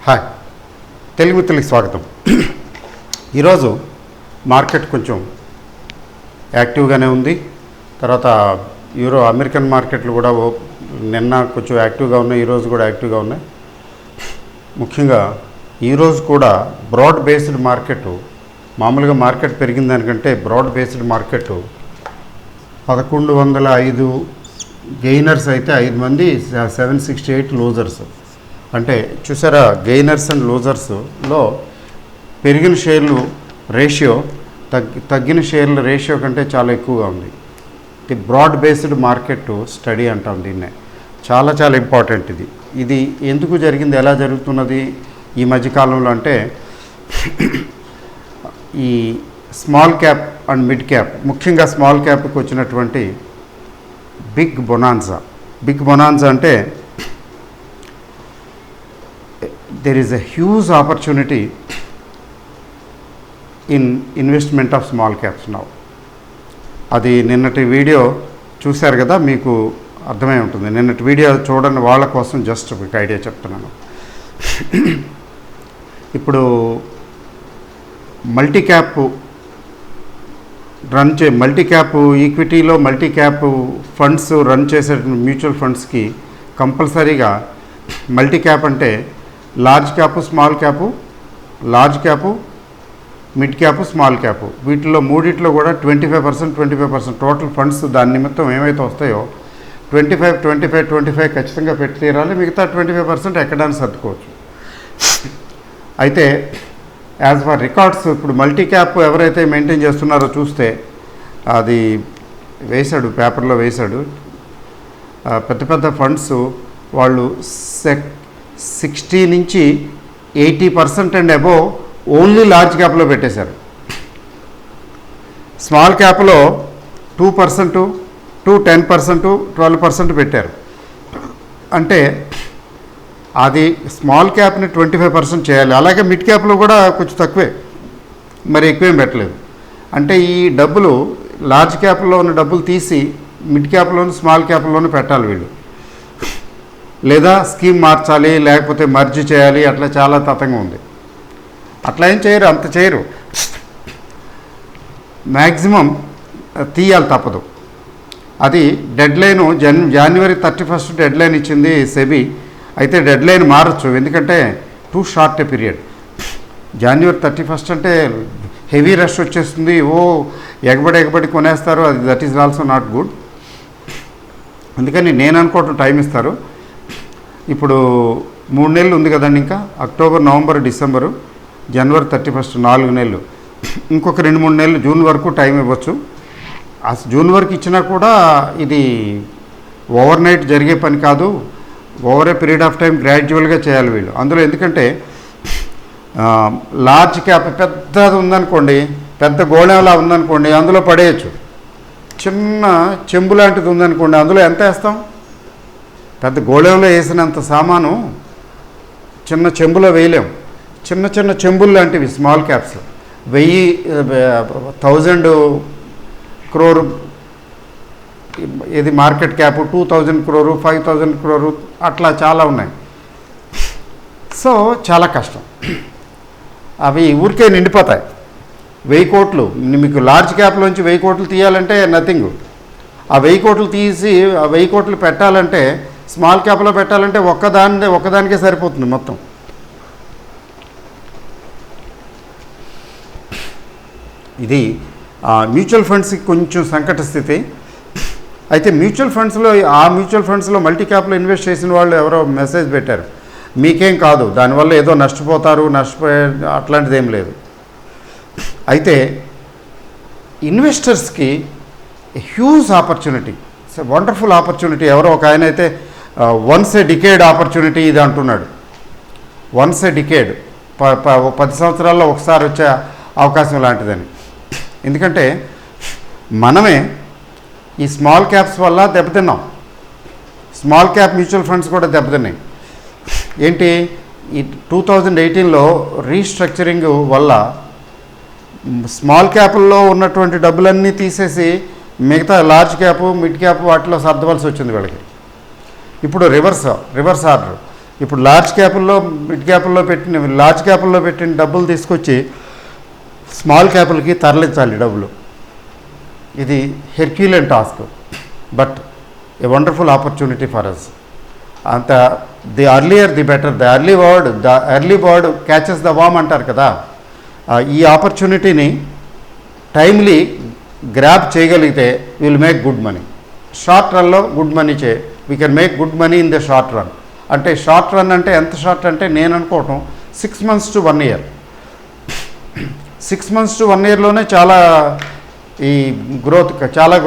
Hi, Telugu మిత్రులకి స్వాగతం. ఈరోజు మార్కెట్ కొంచెం యాక్టివ్గానే ఉంది. తర్వాత అమెరికన్ మార్కెట్లు కూడా నిన్న కొంచెం యాక్టివ్గా ఉన్నాయి, ఈరోజు కూడా యాక్టివ్గా ఉన్నాయి. ముఖ్యంగా ఈరోజు కూడా బ్రాడ్ బేస్డ్ మార్కెట్, మామూలుగా మార్కెట్ పెరిగిన దానికంటే బ్రాడ్ బేస్డ్ మార్కెట్ 1105 గెయినర్స్ అయితే 5 మంది 768 లూజర్స్. అంటే చూసారా, గెయినర్స్ అండ్ లూజర్స్లో పెరిగిన షేర్లు రేషియో తగ్గిన షేర్ల రేషియో కంటే చాలా ఎక్కువగా ఉంది. ఇది బ్రాడ్ బేస్డ్ మార్కెట్ స్టడీ అంటాం దీన్నే. చాలా చాలా ఇంపార్టెంట్ ఇది ఎందుకు జరిగింది, ఎలా జరుగుతున్నది ఈ మధ్యకాలంలో అంటే, ఈ small cap and mid cap, ముఖ్యంగా స్మాల్ క్యాప్కి వచ్చినటువంటి బిగ్ బొనాన్సా అంటే there is a huge opportunity in investment of small caps now. అది నిన్నటి వీడియో చూశారు కదా, మీకు అర్థమై ఉంటుంది. నిన్నటి వీడియో చూడని వాళ్ళ కోసం జస్ట్ ఒక ఐడియా చెప్తున్నాను. ఇప్పుడు మల్టీ క్యాప్ ఈక్విటీలో మల్టీ క్యాప్ ఫండ్స్ రన్ చేసే మ్యూచువల్ ఫండ్స్కి కంపల్సరీగా మల్టీ క్యాప్ అంటే large cap, small cap, large cap, mid cap, small cap, వీటిలో మూడిట్లో కూడా 25% టోటల్ ఫండ్స్ దాని నిమిత్తం ఏమైతే వస్తాయో 25 ఖచ్చితంగా పెట్టి తీరాలి. మిగతా 25% ఎక్కడానికి సర్దుకోవచ్చు. అయితే యాజ్ ఫర్ రికార్డ్స్ ఇప్పుడు మల్టీ క్యాప్ ఎవరైతే మెయింటైన్ చేస్తున్నారో చూస్తే, అది వేశాడు, పేపర్లో వేశాడు, పెద్ద ఫండ్స్ వాళ్ళు 60 నుంచి 80% అండ్ అబోవ్ ఓన్లీ లార్జ్ క్యాప్లో పెట్టేశారు. స్మాల్ క్యాప్లో 2%, 10%, 12% పెట్టారు. అంటే అది స్మాల్ క్యాప్ని 25% చేయాలి. అలాగే మిడ్ క్యాప్లో కూడా కొంచెం తక్కువే, మరి ఎక్కువేం పెట్టలేదు. అంటే ఈ డబ్బులు లార్జ్ క్యాప్లో ఉన్న డబ్బులు తీసి మిడ్ క్యాప్లోను స్మాల్ క్యాప్లోను పెట్టాలి వీళ్ళు, లేదా స్కీమ్ మార్చాలి, లేకపోతే మర్జీ చేయాలి. అట్లా చాలా తతంగా ఉంది. అట్లా ఏం చేయరు, అంత చేయరు. మ్యాక్సిమం తీయాలి, తప్పదు. అది డెడ్ లైను జనవరి 31 డెడ్ లైన్ ఇచ్చింది సెబీ. అయితే డెడ్ లైన్ మారచ్చు, ఎందుకంటే టూ షార్ట్ ఏ పీరియడ్. జనవరి 31 అంటే హెవీ రష్ వచ్చేస్తుంది, ఎగబడి కొనేస్తారు. అది that is also not good. అందుకని నేను అనుకోవటం టైం ఇస్తారు. ఇప్పుడు 3 నెలలు ఉంది కదండి, ఇంకా అక్టోబర్, నవంబర్, డిసెంబరు, జనవరి 31, 4 నెలలు. ఇంకొక 2-3 నెలలు జూన్ వరకు టైం ఇవ్వచ్చు. ఆ జూన్ వరకు ఇచ్చినా కూడా ఇది ఓవర్ నైట్ జరిగే పని కాదు. Over a period of time గ్రాడ్యువల్గా చేయాలి వీళ్ళు. అందులో ఎందుకంటే లార్జ్ క్యాప్ పెద్దది ఉందనుకోండి, పెద్ద గోళంలా ఉందనుకోండి, అందులో పడేయచ్చు. చిన్న చెంబు లాంటిది ఉందనుకోండి, అందులో ఎంత వేస్తాం? పెద్ద గోళంలో వేసినంత సామాను చిన్న చెంబులో వేయలేం. చిన్న చెంబులు లాంటివి స్మాల్ క్యాప్స్ 1000 crore ఇది మార్కెట్ క్యాప్, 2000 crore, 5000 crore, అట్లా చాలా ఉన్నాయి. సో చాలా కష్టం. అవి ఊరికే నిండిపోతాయి. 1000 కోట్లు మీకు లార్జ్ క్యాప్లోంచి 1000 కోట్లు తీయాలంటే నథింగ్. ఆ 1000 కోట్లు తీసి ఆ 1000 కోట్లు పెట్టాలంటే, స్మాల్ క్యాప్లో పెట్టాలంటే ఒక్కదానికే సరిపోతుంది మొత్తం. ఇది మ్యూచువల్ ఫండ్స్కి కొంచెం సంకట స్థితి. అయితే మ్యూచువల్ ఫండ్స్లో మల్టీ క్యాప్లో ఇన్వెస్ట్ చేసిన వాళ్ళు ఎవరో మెసేజ్ పెట్టారు, మీకేం కాదు, దానివల్ల ఏదో నష్టపోయే అట్లాంటిది ఏం లేదు. అయితే ఇన్వెస్టర్స్కి హ్యూజ్ ఆపర్చునిటీ, వండర్ఫుల్ ఆపర్చునిటీ. ఎవరో ఒక ఆయన అయితే వన్స్ ఏ డికేడ్ ఆపర్చునిటీ ఇది అంటున్నాడు. వన్స్ ఏ డికేడ్, 10 సంవత్సరాల్లో ఒకసారి వచ్చే అవకాశం లాంటిదని. ఎందుకంటే మనమే ఈ స్మాల్ క్యాప్స్ వల్ల దెబ్బతిన్నాం. స్మాల్ క్యాప్ మ్యూచువల్ ఫండ్స్ కూడా దెబ్బతిన్నాయి. ఏంటి, ఈ 2018లో రీస్ట్రక్చరింగ్ వల్ల స్మాల్ క్యాప్ల్లో ఉన్నటువంటి డబ్బులన్నీ తీసేసి మిగతా లార్జ్ క్యాపు, మిడ్ క్యాప్ వాటిలో సర్దవలసి వచ్చింది వీళ్ళకి. ఇప్పుడు రివర్స్ ఆర్డర్. ఇప్పుడు లార్జ్ క్యాపుల్లో పెట్టిన డబ్బులు తీసుకొచ్చి స్మాల్ క్యాపులకి తరలించాలి డబ్బులు. ఇది herculean task, but a wonderful opportunity for us. అంత the earlier the better, the early bird catches the worm అంటారు కదా. ఈ ఆపర్చునిటీని టైమ్లీ గ్రాప్ చేయగలిగితే will make good money. Short రన్లో good money we can make good money in the short run. అంటే short run అంటే ఎంత షార్ట్ అంటే నేను అనుకోవటం 6 months to 1 year. 6 months to 1 yearలోనే చాలా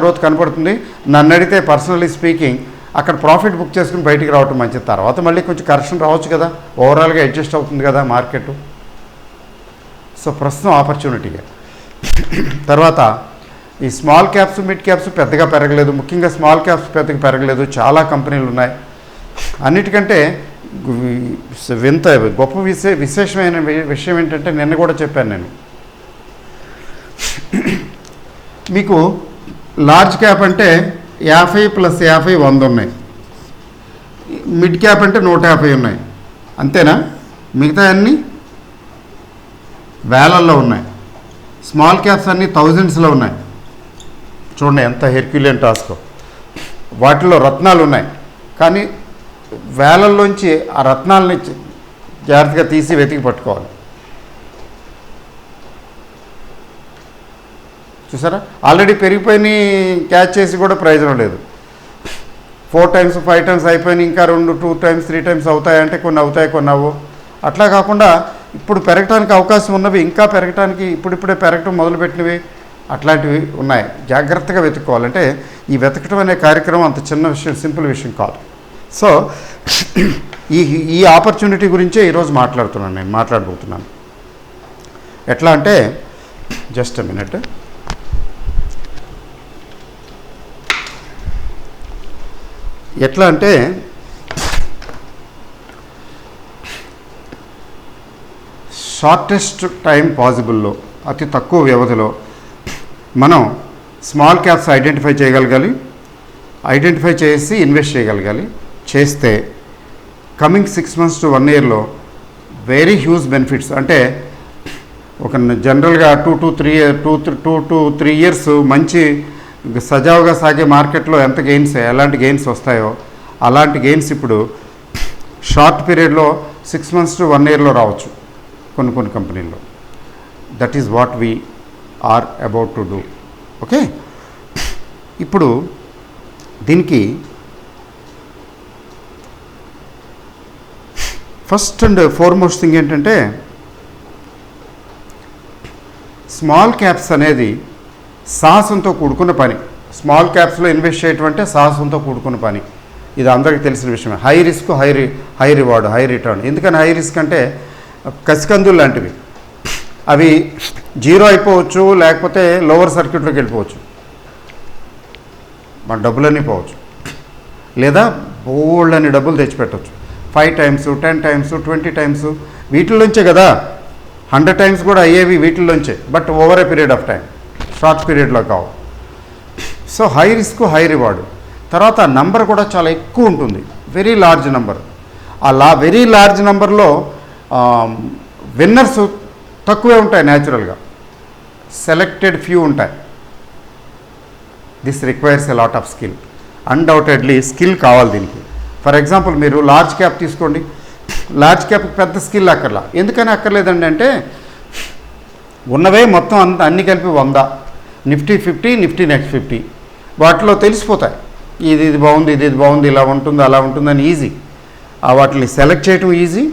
గ్రోత్ కనపడుతుంది. నన్ను అడిగితే పర్సనలీ స్పీకింగ్ అక్కడ ప్రాఫిట్ బుక్ చేసుకుని బయటికి రావటం మంచిది. తర్వాత మళ్ళీ కొంచెం కరెక్షన్ రావచ్చు కదా, ఓవరాల్గా అడ్జస్ట్ అవుతుంది కదా మార్కెట్. సో ప్రస్తుతం ఆపర్చునిటీగా. తర్వాత ఈ స్మాల్ క్యాప్స్ మిడ్ క్యాప్స్ పెద్దగా పెరగలేదు, ముఖ్యంగా స్మాల్ క్యాప్స్ పెద్దగా పెరగలేదు. చాలా కంపెనీలు ఉన్నాయి. అన్నిటికంటే గొప్ప విశేషమైన విషయం ఏంటంటే నిన్న కూడా చెప్పాను నేను మీకు, లార్జ్ క్యాప్ అంటే 50 + 50 100 ఉన్నాయి, మిడ్ క్యాప్ అంటే 150 ఉన్నాయి. అంతేనా? మిగతా అన్నీ వేలల్లో ఉన్నాయి. స్మాల్ క్యాప్స్ అన్నీ థౌజండ్స్లో ఉన్నాయి. చూడండి ఎంత హెర్క్యులియన్ టాస్క్. వాటిలో రత్నాలు ఉన్నాయి, కానీ వేలల్లోంచి ఆ రత్నాలని జాగ్రత్తగా తీసి వెతికి పట్టుకోవాలి. చూసారా, ఆల్రెడీ పెరిగిపోయి క్యాచ్ చేసి కూడా ప్రయోజనం లేదు. 4 times 5 times అయిపోయినాయి, ఇంకా 2 times 3 times అవుతాయంటే కొన్ని అవుతాయి, కొన్ని అవ్వవు. అట్లా కాకుండా ఇప్పుడు పెరగడానికి అవకాశం ఉన్నవి, ఇంకా పెరగటానికి ఇప్పుడిప్పుడే పెరగటం మొదలుపెట్టినవి అట్లాంటివి ఉన్నాయి. జాగ్రత్తగా వెతుక్కోవాలంటే ఈ వెతకటం అనే కార్యక్రమం అంత చిన్న విషయం, సింపుల్ విషయం కాదు. సో ఈ ఆపర్చునిటీ గురించే ఈరోజు మాట్లాడబోతున్నాను. ఎట్లా అంటే జస్ట్ ఎ మినిట్. ఎట్లా అంటే షార్టెస్ట్ టైం పాసిబుల్లో, అతి తక్కువ వ్యవధిలో మనం స్మాల్ క్యాప్స్ ఐడెంటిఫై చేయగలగాలి. ఐడెంటిఫై చేసి ఇన్వెస్ట్ చేయగలగాలి. చేస్తే కమింగ్ 6 months to 1 yearలో వెరీ హ్యూజ్ బెనిఫిట్స్. అంటే ఒక జనరల్గా 2 to 3 years మంచి సజావుగా సాగే మార్కెట్లో ఎలాంటి గెయిన్స్ వస్తాయో అలాంటి గెయిన్స్ ఇప్పుడు షార్ట్ పీరియడ్లో 6 months to 1 yearలో రావచ్చు కొన్ని కంపెనీల్లో. That is what we are about to do. Okay, ఇప్పుడు దీనికి ఫస్ట్ అండ్ ఫార్మోస్ట్ థింగ్ ఏంటంటే స్మాల్ క్యాప్స్ అనేది సాహసంతో కూడుకున్న పని. స్మాల్ క్యాప్స్లో ఇన్వెస్ట్ చేయటం అంటే సాహసంతో కూడుకున్న పని. ఇది అందరికీ తెలిసిన విషయమే. High risk high reward, high return. ఎందుకని హై రిస్క్ అంటే కసికందులు లాంటివి. అవి 0 అయిపోవచ్చు, లేకపోతే లోవర్ సర్క్యూట్లోకి వెళ్ళిపోవచ్చు, మన డబ్బులన్నీ పోవచ్చు, లేదా బోల్డ్ అని డబ్బులు తెచ్చిపెట్టవచ్చు. 5 times 10 times 20 times వీటిల్లోంచే కదా. 100 times కూడా అయ్యేవి వీటిల్లోంచే, but over a period of time, short పీరియడ్లో కావు. So high risk high reward. తర్వాత నంబర్ కూడా చాలా ఎక్కువ ఉంటుంది, very large number. Very large నంబర్లో విన్నర్స్ తక్కువే ఉంటాయి న్యాచురల్గా, సెలెక్టెడ్ ఫ్యూ ఉంటాయి. This requires a lot of skill. Undoubtedly skill కావాలి దీనికి. ఫర్ ఎగ్జాంపుల్ మీరు లార్జ్ క్యాప్ తీసుకోండి. లార్జ్ క్యాప్ పెద్ద స్కిల్ అక్కర్లా. ఎందుకని అక్కర్లేదండి అంటే ఉన్నవే మొత్తం అన్నీ కలిపి 100, నిఫ్టీ 50, నిఫ్టీ నెక్స్ట్ 50, వాటిలో తెలిసిపోతాయి ఇది బాగుంది, ఇది బాగుంది, ఇలా ఉంటుంది, అలా ఉంటుందని ఈజీ. వాటిని సెలెక్ట్ చేయటం ఈజీ.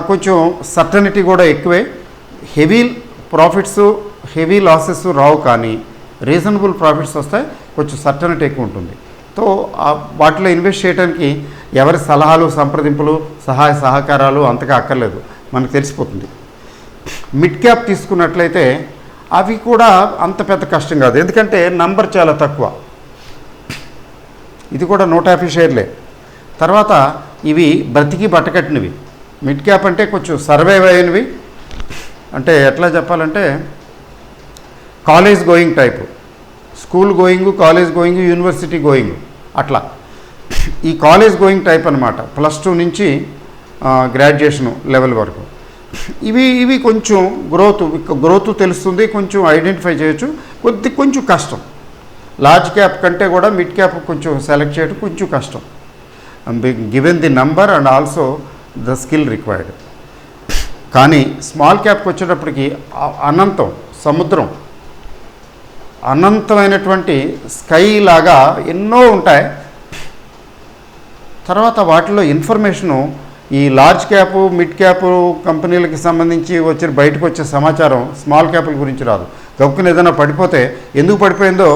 కొంచెం సర్టనిటీ కూడా ఎక్కువే. హెవీ ప్రాఫిట్స్ హెవీ లాసెస్ రావు, కానీ రీజనబుల్ ప్రాఫిట్స్ వస్తాయి. కొంచెం సర్టనిటీ ఎక్కువ ఉంటుంది. సో వాటిలో ఇన్వెస్ట్ చేయడానికి ఎవరి సలహాలు, సంప్రదింపులు, సహాయ సహకారాలు అంతగా అక్కర్లేదు, మనకు తెలిసిపోతుంది. మిడ్ క్యాప్ తీసుకున్నట్లయితే అవి కూడా అంత పెద్ద కష్టం కాదు, ఎందుకంటే నంబర్ చాలా తక్కువ. ఇది కూడా 150 షేర్లే. తర్వాత ఇవి బ్రతికి బట్టకట్టినవి. మిడ్ క్యాప్ అంటే కొంచెం సర్వైవ్ అయినవి. అంటే ఎట్లా చెప్పాలంటే college going type, school going, college going, university going అట్లా. ఈ కాలేజ్ గోయింగ్ టైప్ అనమాట, +2 నుంచి గ్రాడ్యుయేషన్ లెవెల్ వరకు. ఇవి కొంచెం గ్రోత్ తెలుస్తుంది, కొంచెం ఐడెంటిఫై చేయొచ్చు, కొంచెం కష్టం. లార్జ్ క్యాప్ కంటే కూడా మిడ్ క్యాప్ కొంచెం సెలెక్ట్ చేయడం కొంచెం కష్టం, given the number and also the skill required. కానీ స్మాల్ క్యాప్కి వచ్చేటప్పటికి అనంతం, సముద్రం, అనంతమైనటువంటి స్కై లాగా ఎన్నో ఉంటాయి. తర్వాత వాటిలో ఇన్ఫర్మేషను ఈ లార్జ్ క్యాపు మిడ్ క్యాపు కంపెనీలకి సంబంధించి బయటకు వచ్చే సమాచారం స్మాల్ క్యాపుల గురించి రాదు. గబుక్కుని ఏదైనా పడిపోతే ఎందుకు పడిపోయిందో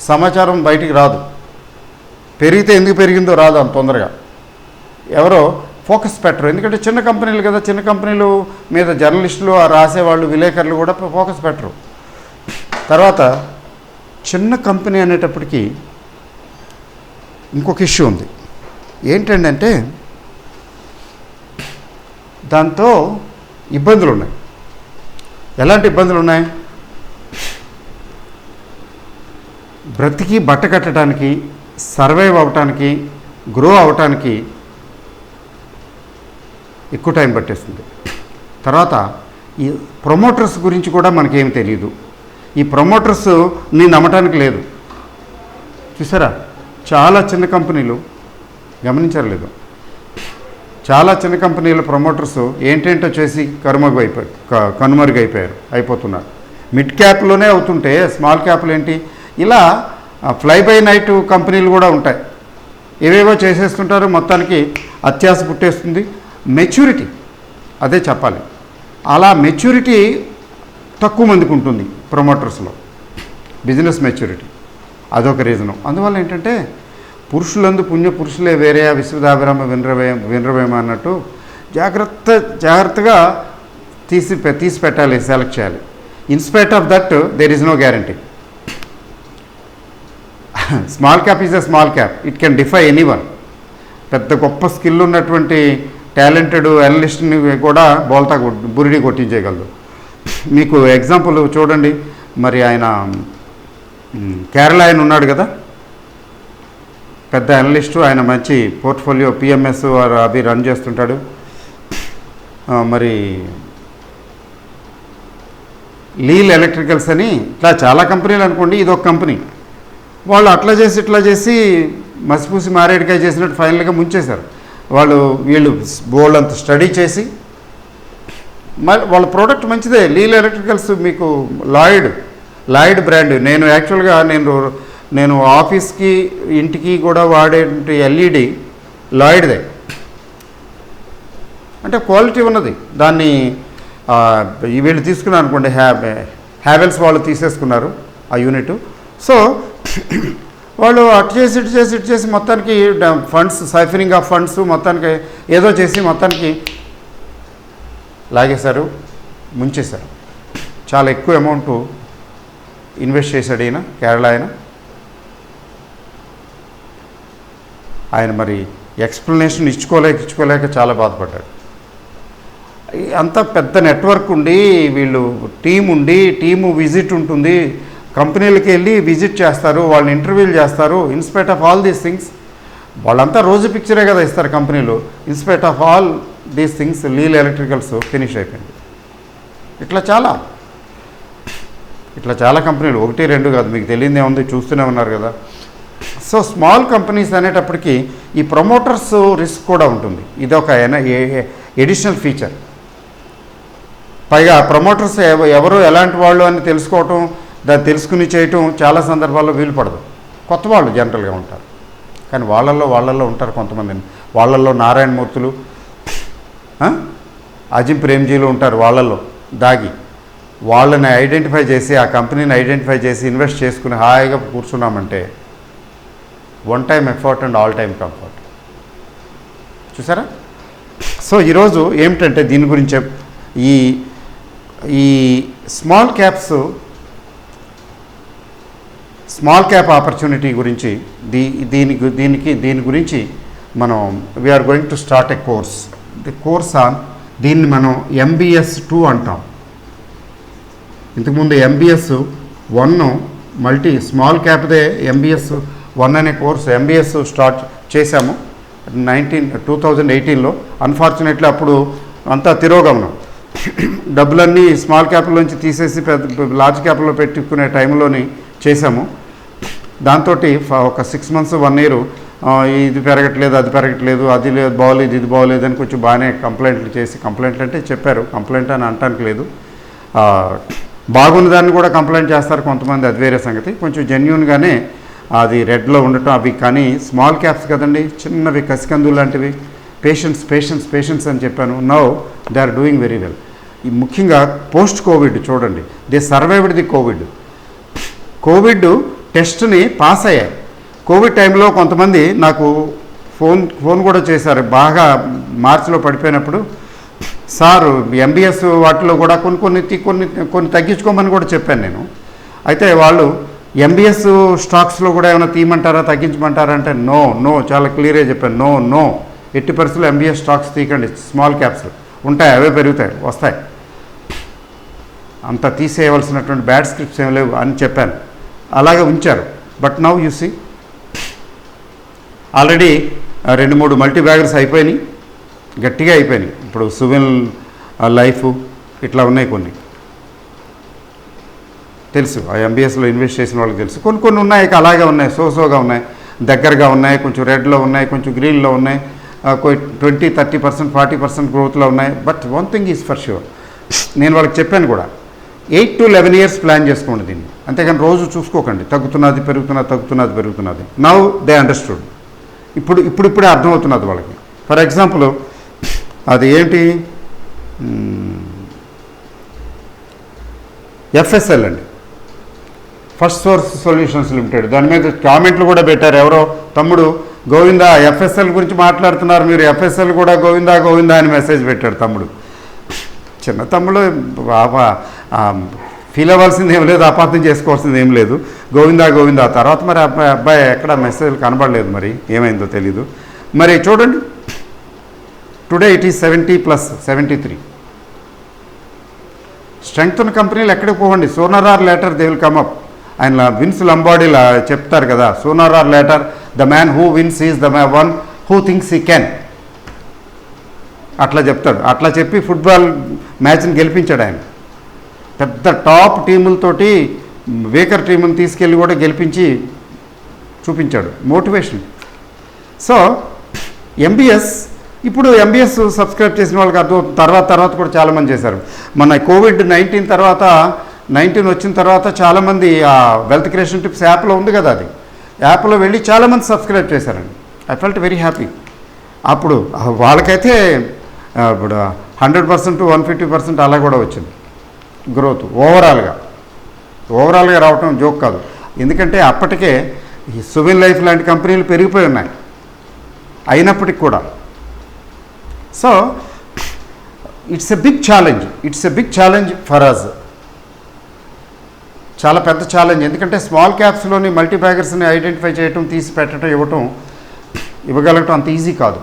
సమాచారం బయటికి రాదు, పెరిగితే ఎందుకు పెరిగిందో రాదు అంత తొందరగా. ఎవరో ఫోకస్ పెట్టరు, ఎందుకంటే చిన్న కంపెనీలు కదా, చిన్న కంపెనీలు మీద జర్నలిస్టులు రాసేవాళ్ళు విలేకరులు కూడా ఫోకస్ పెట్టరు. తర్వాత చిన్న కంపెనీ అనేటప్పటికీ ఇంకొక ఇష్యూ ఉంది. ఏంటంటే దాంతో ఇబ్బందులు ఉన్నాయి. ఎలాంటి ఇబ్బందులు ఉన్నాయి? బ్రతికి బట్ట కట్టడానికి, సర్వైవ్ అవటానికి, గ్రో అవటానికి ఎక్కువ టైం పట్టేస్తుంది. తర్వాత ఈ ప్రమోటర్స్ గురించి కూడా మనకేం తెలియదు. ఈ ప్రమోటర్స్ని నమ్మటానికి లేదు. చూసారా, చాలా చిన్న కంపెనీలు, గమనించలేదు, చాలా చిన్న కంపెనీల ప్రమోటర్స్ ఏంటేంటో చేసి అయిపోతున్నారు. మిడ్ క్యాప్లోనే అవుతుంటే స్మాల్ క్యాప్లు ఏంటి? ఇలా ఫ్లై బై నైట్ కంపెనీలు కూడా ఉంటాయి, ఏవేవో చేసేస్తుంటారు. మొత్తానికి అత్యాశ పుట్టేస్తుంది. మెచ్యూరిటీ, అదే చెప్పాలి, అలా మెచ్యూరిటీ తక్కువ మందికి ఉంటుంది ప్రమోటర్స్లో, బిజినెస్ మెచ్యూరిటీ. అదొక రీజను. అందువల్ల ఏంటంటే పురుషులందు పుణ్య పురుషులే వేరే విశ్వదాభిరామ వినరవేమ అన్నట్టు జాగ్రత్తగా తీసి పెట్టాలి, సెలెక్ట్ చేయాలి. Inspite of that there is no guarantee. Small cap is a small cap, it can defy anyone. పెద్ద గొప్ప స్కిల్ ఉన్నటువంటి టాలెంటెడ్ అనలిస్ట్ని కూడా బురిడి కొట్టించేయగలదు. మీకు ఎగ్జాంపుల్ చూడండి, మరి ఆయన కేరళ ఆయన ఉన్నాడు కదా, పెద్ద అనలిస్టు, ఆయన మంచి పోర్ట్ఫోలియో పిఎంఎస్ అవి రన్ చేస్తుంటాడు. మరి లీల్ ఎలక్ట్రికల్స్ అని ఇట్లా చాలా కంపెనీలు అనుకోండి, ఇదొక కంపెనీ. వాళ్ళు అట్లా చేసి ఇట్లా చేసి మసిపూసి మారేడుకాయ చేసినట్టు ఫైనల్గా ముంచేశారు. వీళ్ళు బోల్డ్ అంత స్టడీ చేసి వాళ్ళ ప్రోడక్ట్ మంచిదే. లీల్ ఎలక్ట్రికల్స్ మీకు లాయిడ్ బ్రాండ్. నేను యాక్చువల్గా నేను ఆఫీస్కి ఇంటికి కూడా వాడే ఎల్ఈడి లాయిడ్దే, అంటే క్వాలిటీ ఉన్నది. దాన్ని వీళ్ళు తీసుకున్నారు అనుకోండి, హ్యావెల్స్ వాళ్ళు తీసేసుకున్నారు ఆ యూనిట్. సో వాళ్ళు అటు చేసి మొత్తానికి ఫండ్స్, సైఫరింగ్ ఆఫ్ ఫండ్స్ మొత్తానికి ఏదో చేసి మొత్తానికి లాగేశారు, ముంచేశారు. చాలా ఎక్కువ అమౌంట్ ఇన్వెస్ట్ చేశాడు ఈయన, కేరళ ఆయన మరి ఎక్స్ప్లెనేషన్ ఇచ్చుకోలేక చాలా బాధపడ్డాడు. అంత పెద్ద నెట్వర్క్ ఉండి, వీళ్ళు టీము విజిట్ ఉంటుంది, కంపెనీలకి వెళ్ళి విజిట్ చేస్తారు, వాళ్ళని ఇంటర్వ్యూలు చేస్తారు. In spite of all these things, వాళ్ళంతా రోజు పిక్చరే కదా ఇస్తారు కంపెనీలు. In spite of all these things లీల్ electricals finish అయిపోయింది. ఇట్లా చాలా కంపెనీలు, 1, 2 కాదు, మీకు తెలియదే ఉంది, చూస్తూనే ఉన్నారు కదా. సో స్మాల్ కంపెనీస్ అనేటప్పటికీ ఈ ప్రమోటర్స్ రిస్క్ కూడా ఉంటుంది. ఇదొక ఎడిషనల్ ఫీచర్. పైగా ప్రమోటర్స్ ఎవరు ఎలాంటి వాళ్ళు అని తెలుసుకోవటం, దాన్ని తెలుసుకుని చేయటం చాలా సందర్భాల్లో వీలు పడదు. కొత్త వాళ్ళు జనరల్గా ఉంటారు, కానీ వాళ్ళల్లో ఉంటారు కొంతమంది. వాళ్ళల్లో నారాయణమూర్తులు, అజిం ప్రేమ్జీలు ఉంటారు వాళ్ళల్లో దాగి. వాళ్ళని ఐడెంటిఫై చేసి, ఆ కంపెనీని ఐడెంటిఫై చేసి ఇన్వెస్ట్ చేసుకుని హాయిగా కూర్చున్నామంటే one time effort and all time comfort. చూసారా? సో ఈరోజు ఏమిటంటే దీని గురించి ఈ స్మాల్ క్యాప్ ఆపర్చునిటీ గురించి దీని గురించి మనం we're going to start a course. The course on, దీన్ని మనం MBS 2 అంటాం. ఇంతకుముందు MBS 1 స్మాల్ క్యాప్దే MBS 1 అనే కోర్సు MBS చేశాము 2018లో. అన్ఫార్చునేట్లీ అప్పుడు అంతా తిరోగమనం, డబ్బులన్నీ స్మాల్ క్యాప్లోంచి తీసేసి లార్జ్ క్యాప్లో పెట్టుకునే టైంలోని చేశాము. దాంతో ఒక 6 months 1 year ఇది పెరగట్లేదు, అది పెరగట్లేదు, అది లేదు, బాగోలేదు, ఇది బాగోలేదు అని కొంచెం బాగానే కంప్లైంట్లు చేసి, కంప్లైంట్లు అంటే చెప్పారు, కంప్లైంట్ అని అనటానికి లేదు, బాగున్న దాన్ని కూడా కంప్లైంట్ చేస్తారు కొంతమంది, అది వేరే సంగతి. కొంచెం జెన్యూన్గానే అది రెడ్లో ఉండటం అవి. కానీ స్మాల్ క్యాప్స్ కదండి, చిన్నవి కసికందు లాంటివి, పేషెన్స్ అని చెప్పాను. Now they are doing very well. ఈ ముఖ్యంగా పోస్ట్ కోవిడ్ చూడండి, దే సర్వైవ్డ్ ది కోవిడ్ టెస్ట్ని పాస్ అయ్యాయి. కోవిడ్ టైంలో కొంతమంది నాకు ఫోన్ కూడా చేశారు, బాగా మార్చిలో పడిపోయినప్పుడు, సార్ ఎంబీఎస్ వాటిలో కూడా కొన్ని తగ్గించుకోమని కూడా చెప్పాను నేను. అయితే వాళ్ళు ఎంబీఎస్ స్టాక్స్లో కూడా ఏమైనా తీయమంటారా, తగ్గించమంటారా అంటే నో చాలా క్లియర్గా చెప్పాను, నో 80% ఎంబీఎస్ స్టాక్స్ తీయకండి, స్మాల్ క్యాప్స్ ఉంటాయి, అవే పెరుగుతాయి, వస్తాయి, అంత తీసేయవలసినటువంటి బ్యాడ్ స్క్రిప్ట్స్ ఏమి లేవు అని చెప్పాను. అలాగే ఉంచారు. But now you see already 2-3 multi baggers అయిపోయినాయి, గట్టిగా అయిపోయినాయి. ఇప్పుడు సువెన్ లైఫ్ ఇట్లా ఉన్నాయి, కొన్ని తెలుసు, ఆ ఎంబీఎస్లో ఇన్వెస్ట్ చేసిన వాళ్ళకి తెలుసు. కొన్ని ఉన్నాయి, అలాగే ఉన్నాయి, సోగా ఉన్నాయి, దగ్గరగా ఉన్నాయి, కొంచెం రెడ్లో ఉన్నాయి, కొంచెం గ్రీన్లో ఉన్నాయి, 20, 30%, 40% గ్రోత్లో ఉన్నాయి. But one thing is for sure, నేను వాళ్ళకి చెప్పాను కూడా, 8 to 11 years ప్లాన్ చేసుకోండి దీన్ని, అంతేగాని రోజు చూసుకోకండి, తగ్గుతున్నది పెరుగుతున్నది. నౌ దే అండర్స్టూడ్, ఇప్పుడే అర్థమవుతున్నది వాళ్ళకి. ఫర్ ఎగ్జాంపుల్ అది ఏంటి, ఎఫ్ఎస్ఎల్ అండి, ఫస్ట్ సోర్స్ సొల్యూషన్స్ లిమిటెడ్. దాని మీద కామెంట్లు కూడా పెట్టారు ఎవరో, తమ్ముడు గోవిందా ఎఫ్ఎస్ఎల్ గురించి మాట్లాడుతున్నారు మీరు, ఎఫ్ఎస్ఎల్ కూడా గోవిందా అని మెసేజ్ పెట్టాడు తమ్ముడు. చిన్న తమ్ముడు ఫీల్ అవ్వాల్సింది ఏం లేదు, అపార్థం చేసుకోవాల్సింది ఏం లేదు. గోవిందా తర్వాత మరి అబ్బాయి ఎక్కడ మెసేజ్ కనబడలేదు, మరి ఏమైందో తెలీదు. మరి చూడండి, టుడే ఇట్ ఈస్ 70+73. స్ట్రెంగ్త్ ఉన్న కంపెనీలు ఎక్కడికి పోవండి, sooner or later they will come up. ఆయన విన్స్ లంబాడీలా చెప్తారు కదా, sooner or later the man who wins is the one who thinks he can, అట్లా చెప్తాడు. అట్లా చెప్పి ఫుట్బాల్ మ్యాచ్ని గెలిపించాడు ఆయన. పెద్ద టాప్ టీములతోటి వీకర్ టీముని తీసుకెళ్ళి కూడా గెలిపించి చూపించాడు, మోటివేషన్. సో ఎంబీఎస్, ఇప్పుడు ఎంబీఎస్ సబ్స్క్రైబ్ చేసిన వాళ్ళకి అర్థం, తర్వాత కూడా చాలామంది చేశారు. మన COVID-19 తర్వాత, 19 వచ్చిన తర్వాత చాలామంది ఆ వెల్త్ క్రియేషన్ టిప్స్ యాప్లో ఉంది కదా, అది యాప్లో వెళ్ళి చాలామంది సబ్స్క్రైబ్ చేశారండి. I felt very happy. అప్పుడు వాళ్ళకైతే ఇప్పుడు 100% 150% అలా కూడా వచ్చింది గ్రోత్ ఓవరాల్గా రావటం జోక్ కాదు. ఎందుకంటే అప్పటికే ఈ సువెన్ లైఫ్ లాంటి కంపెనీలు పెరిగిపోయి ఉన్నాయి అయినప్పటికి కూడా. So it's a big challenge for us, చాలా పెద్ద ఛాలెంజ్. ఎందుకంటే స్మాల్ క్యాప్స్లోని మల్టీ బ్యాగర్స్ని ఐడెంటిఫై చేయటం, తీసి పెట్టడం, ఇవ్వగలగటం అంత ఈజీ కాదు.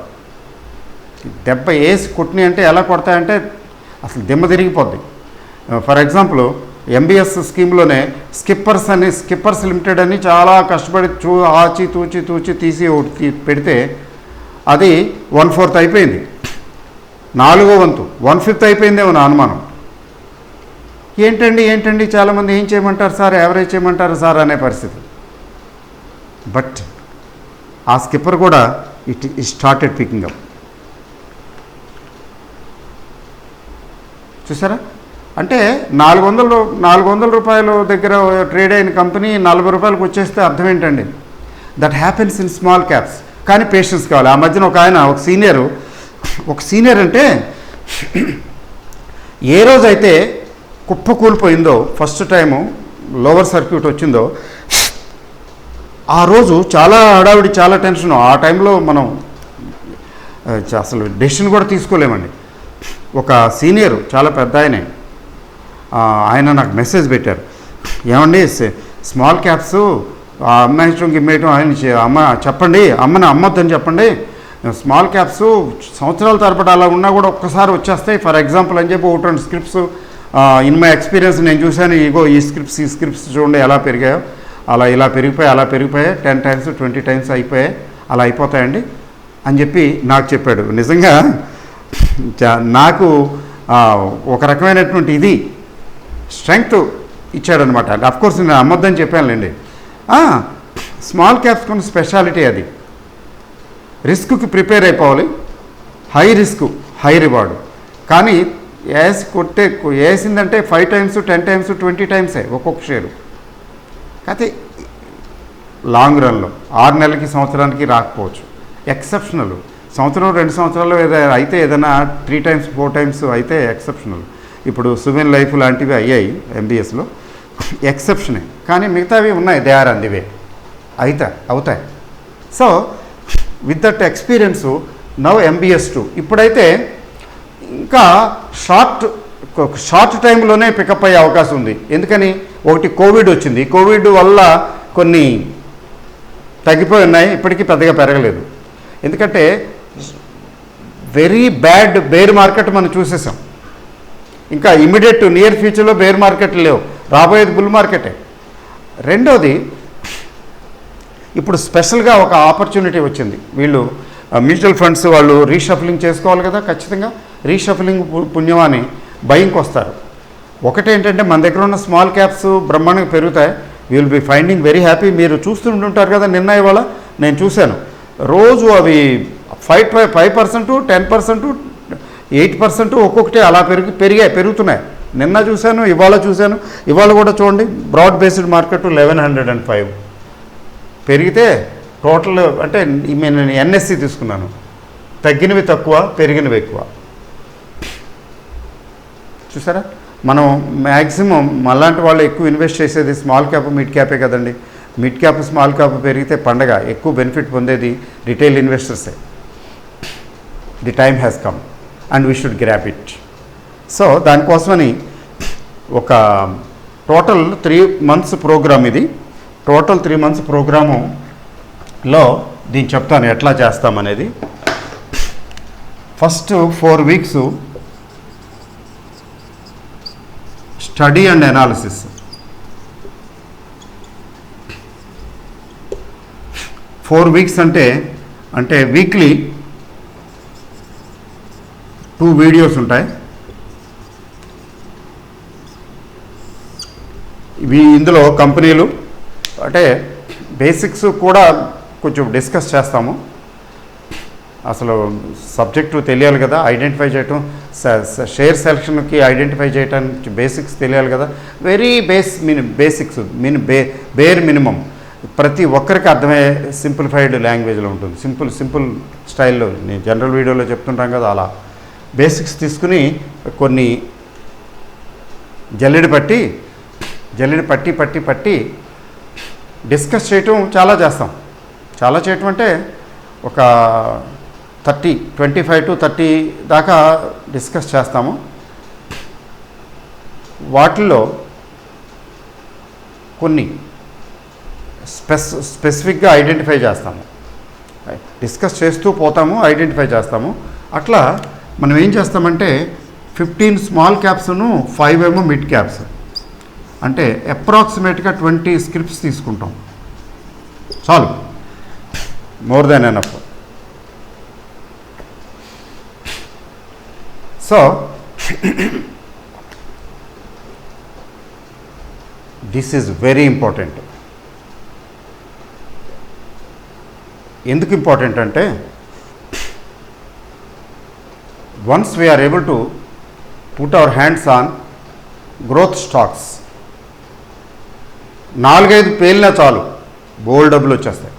దెబ్బ వేసి కొట్టిని అంటే ఎలా కొడతాయంటే అసలు దిమ్మ తిరిగిపోద్ది. For example MBS స్కీమ్లోనే skippers limited అని చాలా కష్టపడి తూచి తీసి పెడితే అది 1/4 అయిపోయింది, 4వ వంతు 1/5 అయిపోయిందేమో నా అనుమానం. ఏంటండి చాలామంది ఏం చేయమంటారు సార్, యావరేజ్ చేయమంటారు సార్ అనే పరిస్థితి. బట్ ఆ స్కిప్పర్ కూడా ఇట్ స్టార్టెడ్ పికింగ్ అప్. చూసారా, అంటే 400 రూపాయల దగ్గర ట్రేడ్ అయిన కంపెనీ 40 రూపాయలకు వచ్చేస్తే అర్థం ఏంటండి? That happens in small caps. కానీ పేషెన్స్ కావాలి. ఆ మధ్యన ఒక సీనియర్ అంటే ఏ రోజైతే కుప్ప కూలిపోయిందో, ఫస్ట్ టైము లోవర్ సర్క్యూట్ వచ్చిందో, ఆ రోజు చాలా హడావిడి, చాలా టెన్షన్. ఆ టైంలో మనం అసలు డెసిషన్ కూడా తీసుకోలేమండి. ఒక సీనియర్, చాలా పెద్ద ఆయన నాకు మెసేజ్ పెట్టారు, ఏమండి స్మాల్ క్యాప్స్ అమ్మేయటం గిమ్మేయటం ఆయన చెప్పండి, అమ్మొద్దని చెప్పండి, స్మాల్ క్యాప్స్ సంవత్సరాల తరబడి అలా ఉన్నా కూడా ఒక్కసారి వచ్చేస్తాయి. ఫర్ ఎగ్జాంపుల్ అని చెప్పి 1-2 స్క్రిప్ట్స్ ఇన్ మై ఎక్స్పీరియన్స్ నేను చూశాను, ఈ స్క్రిప్ట్స్ చూడండి ఎలా పెరిగాయో, ఇలా పెరిగిపోయాయి 10 times 20 times అయిపోయాయి. అలా అయిపోతాయండి అని చెప్పి నాకు చెప్పాడు. నిజంగా నాకు ఒక రకమైనటువంటి ఇది స్ట్రెంగ్త్ ఇచ్చాడనమాట. అఫ్కోర్స్ నేను అమ్మొద్దని చెప్పానులేండి. స్మాల్ క్యాప్స్ కొన్ని స్పెషాలిటీ అది. రిస్క్కి ప్రిపేర్ అయిపోవాలి, హై రిస్క్ హై రివార్డు. కానీ వేసిందంటే 5 times 10 times 20 times ఒక్కొక్క షేరు. అయితే లాంగ్ రన్లో 6 నెలలకి సంవత్సరానికి రాకపోవచ్చు, ఎక్సెప్షనల్. సంవత్సరం 2 సంవత్సరాలు అయితే ఏదైనా 3 times 4 times అయితే ఎక్సెప్షనల్. ఇప్పుడు సువెన్ లైఫ్ లాంటివి అయ్యాయి ఎంబీఎస్లో, ఎక్సెప్షనే. కానీ మిగతావి ఉన్నాయి, they are on the way, అవుతాయి. So with that experience now MBS 2 ఇప్పుడైతే ఇంకా షార్ట్ టైంలోనే పికప్ అయ్యే అవకాశం ఉంది. ఎందుకని, ఒకటి కోవిడ్ వచ్చింది, కోవిడ్ వల్ల కొన్ని తగ్గిపోయి ఉన్నాయి, ఇప్పటికీ పెద్దగా పెరగలేదు. ఎందుకంటే వెరీ బ్యాడ్ బేర్ మార్కెట్ మనం చూసేసాం. ఇంకా ఇమీడియట్ నియర్ ఫ్యూచర్లో బేర్ మార్కెట్ లేవు, రాబోయేది బుల్ మార్కెటే. రెండోది, ఇప్పుడు స్పెషల్గా ఒక ఆపర్చునిటీ వచ్చింది. వీళ్ళు మ్యూచువల్ ఫండ్స్ వాళ్ళు రీషఫలింగ్ చేసుకోవాలి కదా, ఖచ్చితంగా రీషఫలింగ్ పుణ్యమాని బయింగ్కి వస్తారు. ఒకటేంటంటే మన దగ్గర ఉన్న స్మాల్ క్యాప్స్ బ్రహ్మాండంగా పెరుగుతాయి. Will be finding very happy. మీరు చూస్తుంటుంటారు కదా, నిన్న ఇవాళ నేను చూశాను, రోజు అవి 5% 10% 8% ఒక్కొక్కటి అలా పెరుగుతున్నాయి. నిన్న చూశాను, ఇవాళ చూశాను. ఇవాళ కూడా చూడండి, బ్రాడ్ బేస్డ్ మార్కెట్ 1105 పెరిగితే టోటల్ అంటే నేను ఎన్ఎస్సి తీసుకున్నాను, తగ్గినవి తక్కువ, పెరిగినవి ఎక్కువ. చూసారా, మనం మ్యాక్సిమం మళ్ళాంటి వాళ్ళు ఎక్కువ ఇన్వెస్ట్ చేసేది స్మాల్ క్యాప్ మిడ్ క్యాపే కదండి. మిడ్ క్యాప్ స్మాల్ క్యాప్ పెరిగితే పండగ, ఎక్కువ బెనిఫిట్ పొందేది రిటైల్ ఇన్వెస్టర్సే. The time has come and we should grab it. So దానికోసమని ఒక టోటల్ 3 months ప్రోగ్రామ్ ఇది. టోటల్ 3 months ప్రోగ్రాములో దీన్ని చెప్తాను ఎట్లా చేస్తామనేది. First 4 weeks study and analysis. Four weeks అంటే వీక్లీ 2 వీడియోస్ ఉంటాయి. ఇందులో కంపెనీలు అంటే బేసిక్స్ కూడా కొంచెం డిస్కస్ చేస్తాము. అసలు సబ్జెక్టు తెలియాలి కదా, ఐడెంటిఫై చేయటం, షేర్ సెలక్షన్కి ఐడెంటిఫై చేయడానికి బేసిక్స్ తెలియాలి కదా. వెరీ బేసిక్స్ బేర్ మినిమం ప్రతి ఒక్కరికి అర్థమయ్యే సింప్లిఫైడ్ లాంగ్వేజ్లో ఉంటుంది. సింపుల్ స్టైల్లో నేను జనరల్ వీడియోలో చెప్తుంటాం కదా, అలా బేసిక్స్ తీసుకుని కొన్ని జల్లెడి పట్టి డిస్కస్ చేయటం చాలా చేస్తాం. చాలా చేయటం అంటే ఒక 25 to 30 దాకా డిస్కస్ చేస్తాము. వాటిల్లో కొన్ని స్పెసిఫిక్గా ఐడెంటిఫై చేస్తాము, డిస్కస్ చేస్తూ పోతాము, ఐడెంటిఫై చేస్తాము. అట్లా మనం ఏం చేస్తామంటే 15 స్మాల్ క్యాప్స్ను 5 మిడ్ క్యాప్స్, అంటే అప్రాక్సిమేట్గా 20 స్క్రిప్ట్స్ తీసుకుంటాం. చాలు, more than enough. So this is very important. ఎందుకు ఇంపార్టెంట్ అంటే, once we're able to put our hands on growth stocks, 4-5 పేలినా చాలు, బోల్డ్ డబ్బులు వచ్చేస్తాయి.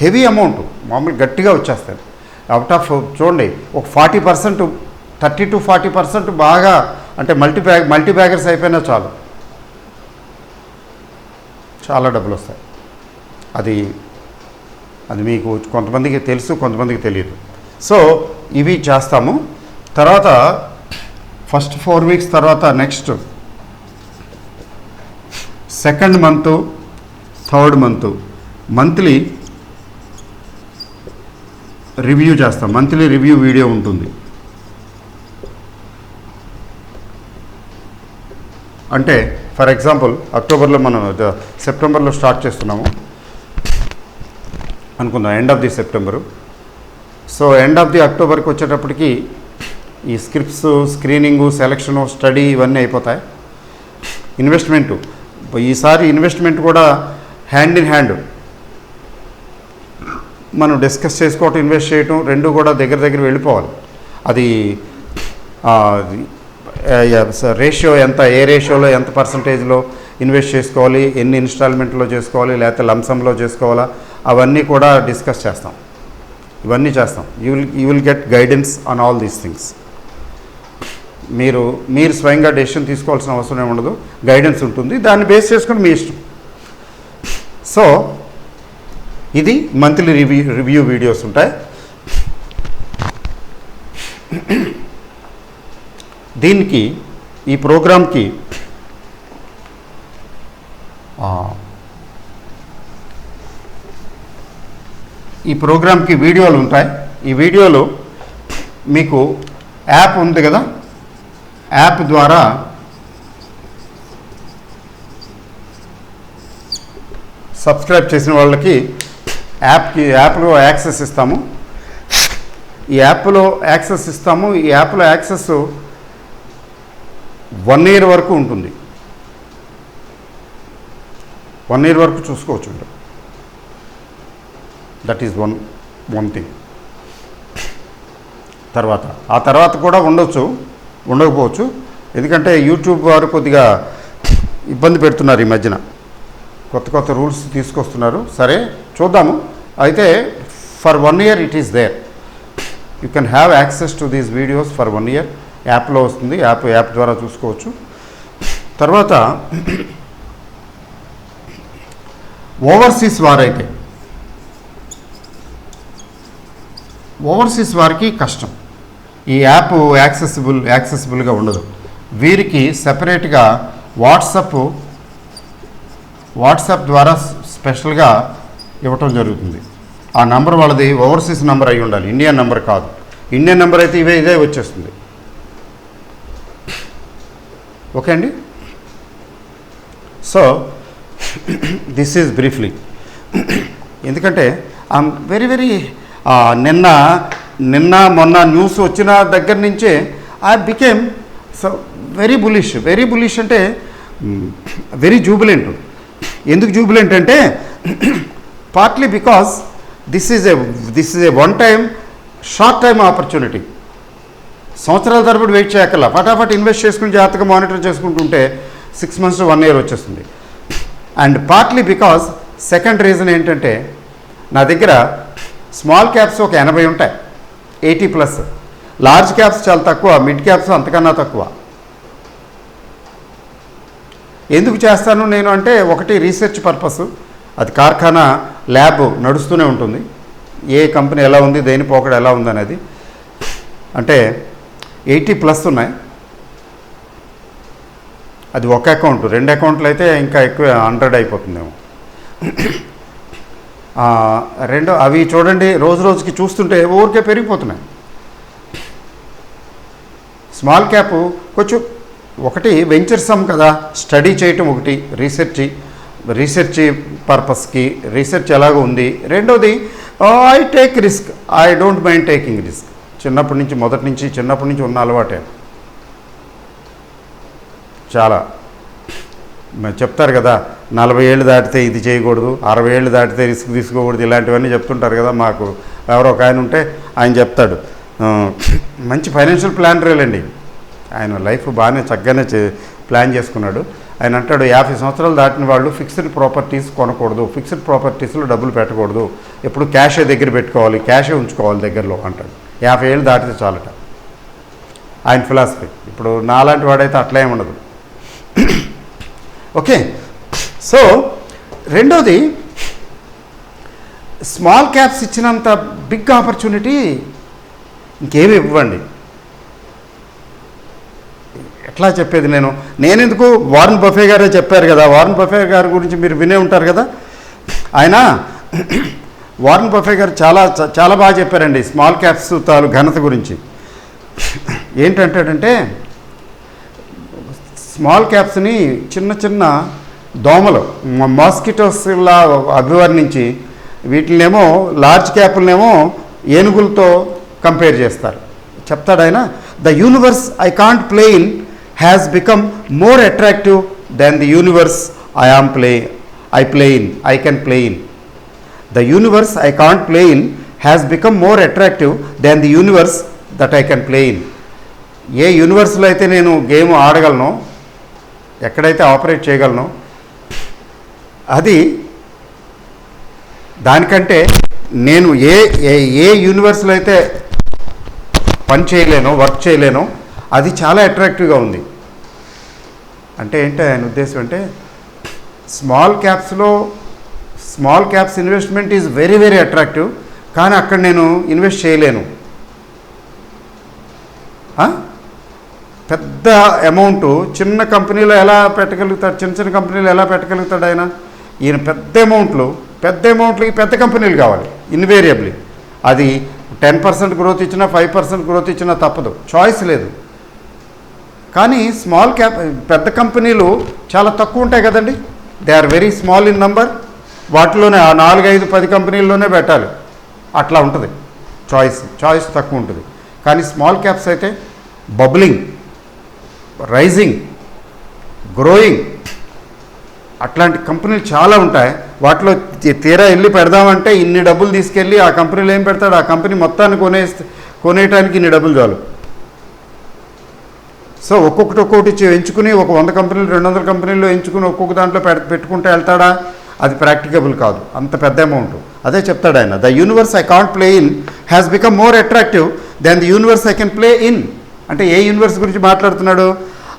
హెవీ అమౌంట్ మామూలు గట్టిగా వచ్చేస్తాయి. అవుట్ ఆఫ్ చూడండి, ఒక 40%, 30 to 40% బాగా అంటే మల్టీ బ్యాగర్స్ అయిపోయినా చాలు, చాలా డబ్బులు వస్తాయి. అది మీకు కొంతమందికి తెలుసు, కొంతమందికి తెలియదు. సో ఇవి చేస్తాము. తర్వాత ఫస్ట్ 4 weeks తర్వాత next 2nd month 3rd month monthly review చేస్తాం. మంత్లీ రివ్యూ వీడియో ఉంటుంది. అంటే ఫర్ ఎగ్జాంపుల్ అక్టోబర్లో మనం సెప్టెంబర్లో స్టార్ట్ చేస్తున్నాము. అనుకుందాం, end of the September. So end of the అక్టోబర్కి వచ్చేటప్పటికి ఈ స్క్రిప్ట్స్, స్క్రీనింగు, సెలక్షను, స్టడీ ఇవన్నీ అయిపోతాయి. ఇన్వెస్ట్మెంటు, ఈసారి ఇన్వెస్ట్మెంట్ కూడా హ్యాండ్ ఇన్ హ్యాండ్ మనం డిస్కస్ చేసుకోవటం, ఇన్వెస్ట్ చేయటం రెండు కూడా దగ్గర దగ్గర వెళ్ళిపోవాలి. అది రేషియో ఎంత, ఏ రేషియోలో ఎంత పర్సంటేజ్లో ఇన్వెస్ట్ చేసుకోవాలి, ఎన్ని ఇన్స్టాల్మెంట్లో చేసుకోవాలి, లేకపోతే లంసంలో చేసుకోవాలా, అవన్నీ కూడా డిస్కస్ చేస్తాం. ఇవన్నీ చేస్తాం. You will get guidance on all these things. మీరు స్వయంగా డెసిషన్ తీసుకోవాల్సిన అవసరం ఉండదు, గైడెన్స్ ఉంటుంది, దాన్ని బేస్ చేసుకుని మీ ఇష్టం. సో ఇది మంత్లీ రివ్యూ వీడియోస్ ఉంటాయి. దీనికి, ఈ ప్రోగ్రామ్కి వీడియోలు ఉంటాయి. ఈ వీడియోలు మీకు యాప్ ఉంది కదా, యాప్ ద్వారా సబ్స్క్రైబ్ చేసిన వాళ్ళకి యాప్లో యాక్సెస్ ఇస్తాము. ఈ యాప్లో యాక్సెస్ ఇస్తాము. ఈ యాప్లో యాక్సెస్ 1 year వరకు ఉంటుంది. 1 year వరకు చూసుకోవచ్చు. That is one thing. ఆ తర్వాత కూడా ఉండకపోవచ్చు. ఎందుకంటే యూట్యూబ్ వారు కొద్దిగా ఇబ్బంది పెడుతున్నారు ఈ మధ్యన, కొత్త రూల్స్ తీసుకొస్తున్నారు. సరే చూద్దాము. అయితే for 1 year it is there. You can have access to these videos for 1 year. యాప్లో వస్తుంది, యాప్ ద్వారా చూసుకోవచ్చు. తర్వాత ఓవర్సీస్ వారికి కష్టం. ఈ యాప్ యాక్సెసిబుల్గా ఉండదు. వీరికి సెపరేట్గా వాట్సాప్ ద్వారా స్పెషల్గా ఇవ్వటం జరుగుతుంది. ఆ నంబర్ వాళ్ళది ఓవర్సీస్ నెంబర్ అయి ఉండాలి, ఇండియన్ నెంబర్ కాదు. ఇండియన్ నెంబర్ అయితే ఇదే వచ్చేస్తుంది. ఓకే అండి. So this is briefly. ఎందుకంటే ఐఎమ్ వెరీ నిన్న మొన్న న్యూస్ వచ్చిన దగ్గర నుంచే I became so very bullish అంటే వెరీ జూబిలెంట్. ఎందుకు జూబిలెంట్ అంటే partly because this is a short time opportunity. సంవత్సరాల తరబడి వెయిట్ చేయక్కర్లా, ఫటాఫట్ ఇన్వెస్ట్ చేసుకుని జాగ్రత్తగా మానిటర్ చేసుకుంటుంటే 6 months to 1 year వచ్చేస్తుంది. And partly because second reason ఏంటంటే నా దగ్గర స్మాల్ క్యాప్స్ ఒక 80 ఉంటాయి, 80+. లార్జ్ క్యాప్స్ చాలా తక్కువ, మిడ్ క్యాప్స్ అంతకన్నా తక్కువ. ఎందుకు చేస్తాను నేను అంటే, ఒకటి రీసెర్చ్ పర్పస్, అది కార్ఖానా ల్యాబ్ నడుస్తూనే ఉంటుంది. ఏ కంపెనీ ఎలా ఉంది, దేని పోకడ ఎలా ఉంది అనేది. అంటే 80+ ఉన్నాయి. అది ఒక అకౌంట్, 2 అకౌంట్లు అయితే ఇంకా ఎక్కువ 100 అయిపోతుందేమో. అవి చూడండి, రోజుకి చూస్తుంటే ఊరికే పెరిగిపోతున్నాయి. స్మాల్ క్యాప్ కొంచెం, ఒకటి వెంచర్సమ్ కదా, స్టడీ చేయటం ఒకటి, రీసెర్చ్ పర్పస్కి, రీసెర్చ్ ఎలాగో ఉంది. రెండోది I take risk, I don't mind taking risk. చిన్నప్పటి నుంచి ఉన్న అలవాటే. చాలా చెప్తారు కదా, 40 ఏళ్ళు దాటితే ఇది చేయకూడదు, 60 ఏళ్ళు దాటితే రిస్క్ తీసుకోకూడదు, ఇలాంటివన్నీ చెప్తుంటారు కదా. మాకు ఎవరో ఒక ఆయన ఉంటే ఆయన చెప్తాడు, మంచి ఫైనాన్షియల్ ప్లానరేలండి ఆయన, లైఫ్ బాగానే చక్కగానే ప్లాన్ చేసుకున్నాడు. ఆయన అంటాడు, 50 సంవత్సరాలు దాటిన వాళ్ళు ఫిక్స్డ్ ప్రాపర్టీస్ కొనకూడదు, ఫిక్స్డ్ ప్రాపర్టీస్లో డబ్బులు పెట్టకూడదు, ఎప్పుడు క్యాషే దగ్గర పెట్టుకోవాలి, క్యాషే ఉంచుకోవాలి దగ్గరలో అంటాడు. 50 ఏళ్ళు దాటితే చాలట ఆయన ఫిలాసఫీ. ఇప్పుడు నాలాంటి వాడైతే అట్లా ఏమి ఉండదు. ఓకే. సో రెండోది, స్మాల్ క్యాప్స్ ఇచ్చినంత బిగ్ ఆపర్చునిటీ ఇంకేమి ఇవ్వండి. ఎట్లా చెప్పేది, నేనెందుకు, వారన్ బఫే గారే చెప్పారు కదా. వారన్ బఫే గారి గురించి మీరు వినే ఉంటారు కదా. ఆయన వారన్ బఫే గారు చాలా బాగా చెప్పారండి స్మాల్ క్యాప్స్ ఘనత గురించి. ఏంటంటాడంటే, స్మాల్ క్యాప్స్ని చిన్న దోమలు, మాస్కిటోస్లా అభివర్ణించి వీటినేమో లార్జ్ క్యాపులనేమో ఏనుగులతో కంపేర్ చేస్తారు. చెప్తాడు ఆయన, the universe I can't play in has become more attractive than the universe I can play in. The universe I can't play in has become more attractive than the universe that I can play in. ఏ యూనివర్స్లో అయితే నేను game ఆడగలను, ఎక్కడైతే operate చేయగలను, అది దానికంటే నేను ఏ యూనివర్స్లో అయితే పని చేయలేనో, వర్క్ చేయలేనో, అది చాలా అట్రాక్టివ్గా ఉంది. అంటే ఏంటి ఆయన ఉద్దేశం అంటే, small caps investment is very very attractive, కానీ అక్కడ నేను ఇన్వెస్ట్ చేయలేను. పెద్ద అమౌంట్ చిన్న కంపెనీలో ఎలా పెట్టగలుగుతాడు, చిన్న కంపెనీలు ఎలా పెట్టగలుగుతాడు ఆయన? ఈయన పెద్ద అమౌంట్లకి పెద్ద కంపెనీలు కావాలి ఇన్వేరియబ్లీ. అది 10% గ్రోత్ ఇచ్చినా 5% గ్రోత్ ఇచ్చినా తప్పదు, చాయిస్ లేదు. కానీ పెద్ద కంపెనీలు చాలా తక్కువ ఉంటాయి కదండి, they are very small in number. వాటిలోనే 4, 5, 10 కంపెనీల్లోనే పెట్టాలి, అట్లా ఉంటుంది. చాయిస్ తక్కువ ఉంటుంది. కానీ స్మాల్ క్యాప్స్ అయితే బబ్లింగ్, రైజింగ్, గ్రోయింగ్, అట్లాంటి కంపెనీలు చాలా ఉంటాయి. వాటిలో తీరా వెళ్ళి పెడదామంటే ఇన్ని డబ్బులు తీసుకెళ్ళి ఆ కంపెనీలో ఏం పెడతాడు, ఆ కంపెనీ మొత్తాన్ని కొనేయటానికి ఇన్ని డబ్బులు చాలు. సో ఒక్కొక్కటి ఎంచుకుని ఒక 100 కంపెనీలు 200 కంపెనీల్లో ఎంచుకుని ఒక్కొక్క దాంట్లో పెట్టుకుంటే వెళ్తాడా? అది ప్రాక్టికబుల్ కాదు, అంత పెద్ద అమౌంట్. అదే చెప్తాడు ఆయన, the universe I can't play in has become more attractive than the universe I can play in. అంటే ఏ యూనివర్స్ గురించి మాట్లాడుతున్నాడు?